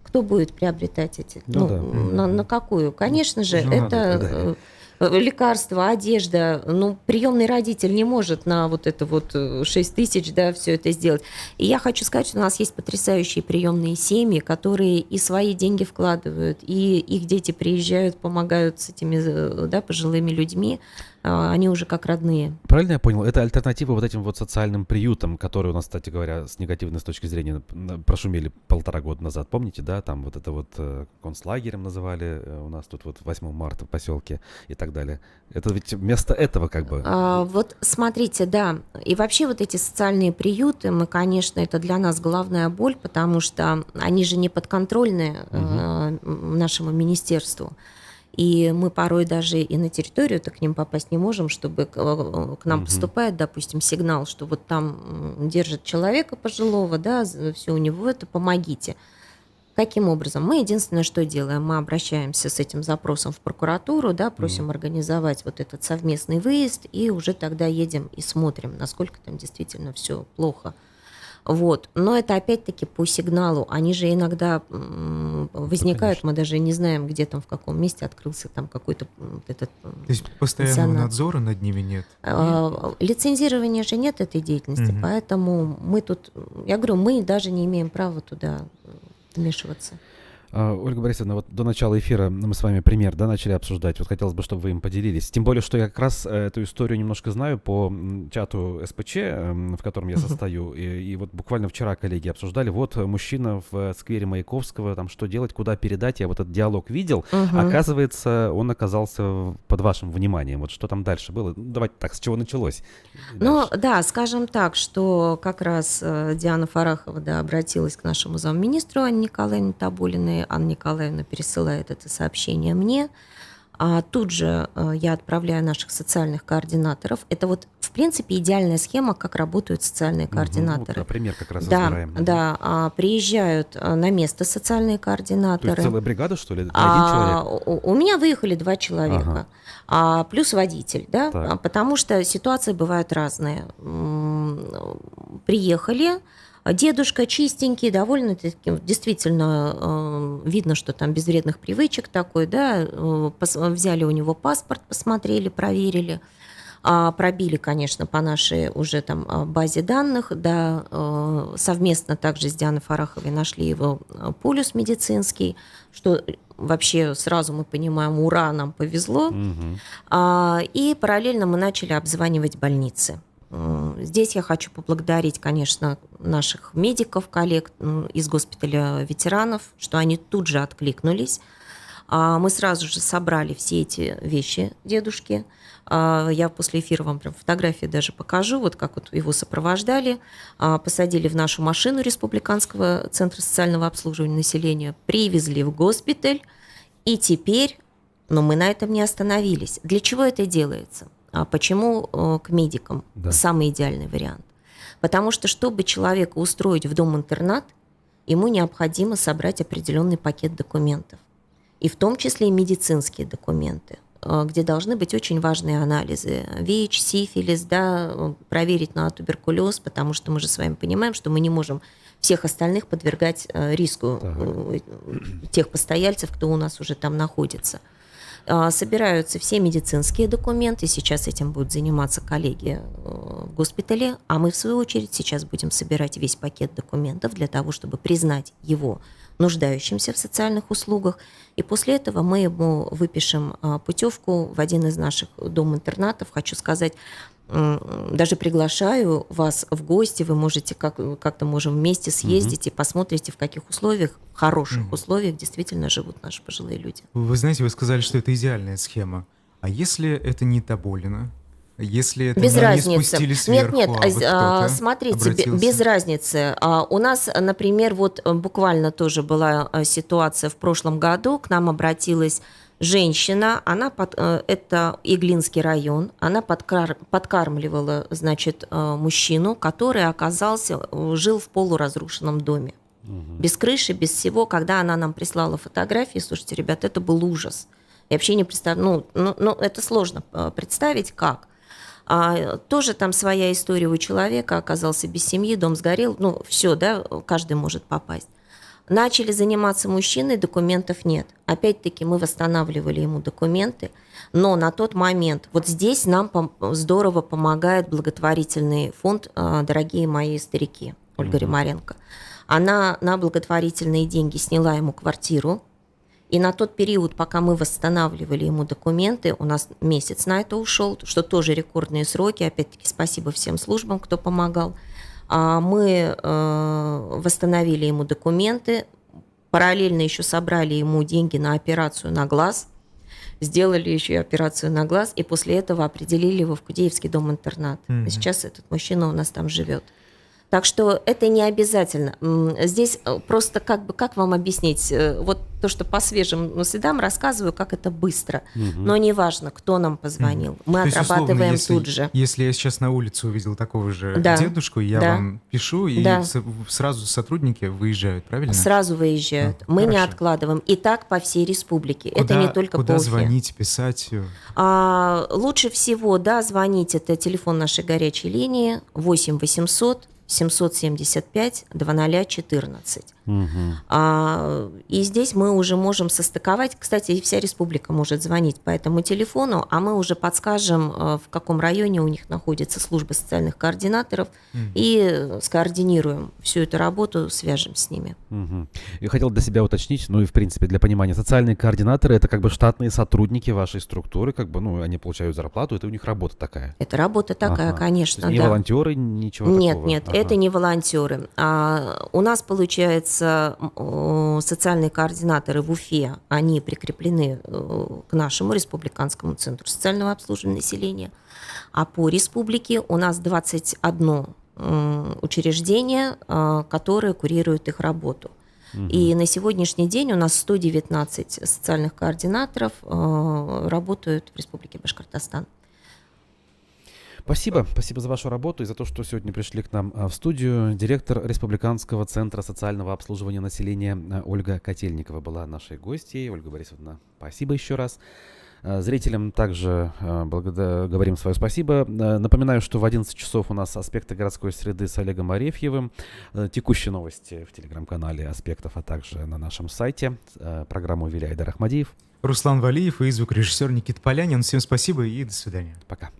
[SPEAKER 4] Кто будет приобретать эти? На какую? Конечно же, это лекарства, одежда. Приемный родитель не может на 6 тысяч, да, все это сделать. И я хочу сказать, что у нас есть потрясающие приемные семьи, которые и свои деньги вкладывают, и их дети приезжают, помогают с этими, да, пожилыми людьми. Они уже как родные.
[SPEAKER 1] Правильно я понял? Это альтернатива этим социальным приютам, которые у нас, кстати говоря, с негативной точки зрения прошумели 1,5 года назад. Помните, да? Там концлагерем называли у нас тут 8 марта в поселке и так далее. Это ведь вместо этого
[SPEAKER 4] смотрите, да. И вообще эти социальные приюты, конечно, это для нас головная боль, потому что они же не подконтрольны нашему министерству. И мы порой даже и на территорию-то к ним попасть не можем, чтобы к нам поступает, допустим, сигнал, что там держат человека пожилого, да, все у него это, помогите. Каким образом? Мы единственное, что делаем, мы обращаемся с этим запросом в прокуратуру, да, просим организовать этот совместный выезд, и уже тогда едем и смотрим, насколько там действительно все плохо. Но это опять-таки по сигналу. Они же иногда возникают, мы даже не знаем, где там, в каком месте открылся там какой-то этот...
[SPEAKER 2] То есть постоянного надзора над ними нет?
[SPEAKER 4] Лицензирования же нет этой деятельности, поэтому мы тут, я говорю, мы даже не имеем права туда вмешиваться.
[SPEAKER 1] Ольга Борисовна, до начала эфира мы с вами пример, да, начали обсуждать. Хотелось бы, чтобы вы им поделились. Тем более, что я как раз эту историю немножко знаю по чату СПЧ, в котором я состою. И буквально вчера коллеги обсуждали. Мужчина в сквере Маяковского, там что делать, куда передать. Я этот диалог видел. Оказывается, он оказался под вашим вниманием. Что там дальше было? Давайте так, с чего началось?
[SPEAKER 4] Да, скажем так, что как раз Диана Фарахова, да, обратилась к нашему замминистру Анне Николаевне Тоболиной. Анна Николаевна пересылает это сообщение мне. Тут же я отправляю наших социальных координаторов. Это в принципе, идеальная схема, как работают социальные координаторы.
[SPEAKER 1] Например, как раз разбираем.
[SPEAKER 4] Да, приезжают на место социальные координаторы.
[SPEAKER 1] То есть целая бригада, что ли? Один человек?
[SPEAKER 4] У меня выехали 2 человека, плюс водитель, да, потому что ситуации бывают разные. Приехали, дедушка чистенький, довольно-таки, действительно, видно, что там без вредных привычек такой, да, взяли у него паспорт, посмотрели, проверили. Пробили, конечно, по нашей уже там базе данных, да, совместно также с Дианой Фараховой нашли его полюс медицинский, что вообще сразу мы понимаем, ура, нам повезло. И параллельно мы начали обзванивать больницы. Здесь я хочу поблагодарить, конечно, наших медиков, коллег из госпиталя ветеранов, что они тут же откликнулись. Мы сразу же собрали все эти вещи дедушки. Я после эфира вам прям фотографии даже покажу, вот как вот его сопровождали, посадили в нашу машину Республиканского центра социального обслуживания населения, привезли в госпиталь, и теперь, но мы на этом не остановились. Для чего это делается? Почему к медикам самый идеальный вариант? Потому что, чтобы человека устроить в дом-интернат, ему необходимо собрать определенный пакет документов. И в том числе и медицинские документы, где должны быть очень важные анализы. ВИЧ, сифилис, да, проверить на туберкулез, потому что мы же с вами понимаем, что мы не можем всех остальных подвергать риску тех постояльцев, кто у нас уже там находится. Собираются все медицинские документы, сейчас этим будут заниматься коллеги в госпитале, а мы, в свою очередь, сейчас будем собирать весь пакет документов для того, чтобы признать его нуждающимся в социальных услугах, и после этого мы ему выпишем путевку в один из наших дом-интернатов. Хочу сказать, даже приглашаю вас в гости, вы можете как-то можем вместе съездить и посмотрите, в каких условиях, в хороших условиях действительно живут наши пожилые люди.
[SPEAKER 2] Вы знаете, вы сказали, что это идеальная схема. А если это не Тоболино? Если это
[SPEAKER 4] без разницы.
[SPEAKER 2] Не спустили сверху,
[SPEAKER 4] нет,
[SPEAKER 2] вот
[SPEAKER 4] смотрите,
[SPEAKER 2] обратился?
[SPEAKER 4] без разницы. У нас, например, вот буквально тоже была ситуация в прошлом году, к нам обратилась женщина, это Иглинский район, она подкармливала, значит, мужчину, который жил в полуразрушенном доме. Без крыши, без всего. Когда она нам прислала фотографии, слушайте, ребят, это был ужас. Я вообще не представляю, это сложно представить, как. Тоже там своя история у человека, оказался без семьи, дом сгорел, все, да, каждый может попасть. Начали заниматься мужчиной, документов нет. Опять-таки мы восстанавливали ему документы, но на тот момент, вот здесь нам здорово помогает благотворительный фонд «Дорогие мои старики», Ольга Римаренко. Она на благотворительные деньги сняла ему квартиру, и на тот период, пока мы восстанавливали ему документы, у нас месяц на это ушел, что тоже рекордные сроки, опять-таки спасибо всем службам, кто помогал. Мы восстановили ему документы, параллельно еще собрали ему деньги на операцию на глаз, сделали еще и операцию на глаз, и после этого определили его в Кудеевский дом-интернат. Сейчас этот мужчина у нас там живет. Так что это не обязательно. Здесь просто как вам объяснить? Вот то, что по свежим следам рассказываю, как это быстро. Но не важно, кто нам позвонил. Мы отрабатываем тут же.
[SPEAKER 2] Если я сейчас на улице увидел такого же дедушку, я вам пишу, и сразу сотрудники выезжают, правильно?
[SPEAKER 4] Сразу выезжают. Мы не откладываем. И так по всей республике. Это не только по Уфе.
[SPEAKER 2] Куда звонить, писать?
[SPEAKER 4] Лучше всего, звонить. Это телефон нашей горячей линии 8 800 775 2014. И здесь мы уже можем состыковать. Кстати, вся республика может звонить по этому телефону, а мы уже подскажем, в каком районе у них находится служба социальных координаторов, и скоординируем всю эту работу, свяжем с ними.
[SPEAKER 1] Я хотел для себя уточнить, и в принципе для понимания, социальные координаторы — это как бы штатные сотрудники вашей структуры, они получают зарплату, это у них работа такая.
[SPEAKER 4] Это работа такая, конечно,
[SPEAKER 1] то есть не волонтеры, ничего такого?
[SPEAKER 4] Нет, это не волонтеры. У нас, получается, социальные координаторы в Уфе, они прикреплены к нашему Республиканскому центру социального обслуживания населения, а по республике у нас 21 учреждения, которые курируют их работу. И на сегодняшний день у нас 119 социальных координаторов работают в Республике Башкортостан.
[SPEAKER 1] Спасибо за вашу работу и за то, что сегодня пришли к нам в студию. Директор Республиканского центра социального обслуживания населения Ольга Котельникова была нашей гостьей. Ольга Борисовна, спасибо еще раз. Зрителям также говорим свое спасибо. Напоминаю, что в 11 часов у нас «Аспекты городской среды» с Олегом Арефьевым. Текущие новости в телеграм-канале «Аспектов», а также на нашем сайте. Программу вели Айдар Ахмадиев.
[SPEAKER 2] Руслан Валиев и звукорежиссер Никита Полянин. Всем спасибо и до свидания.
[SPEAKER 1] Пока.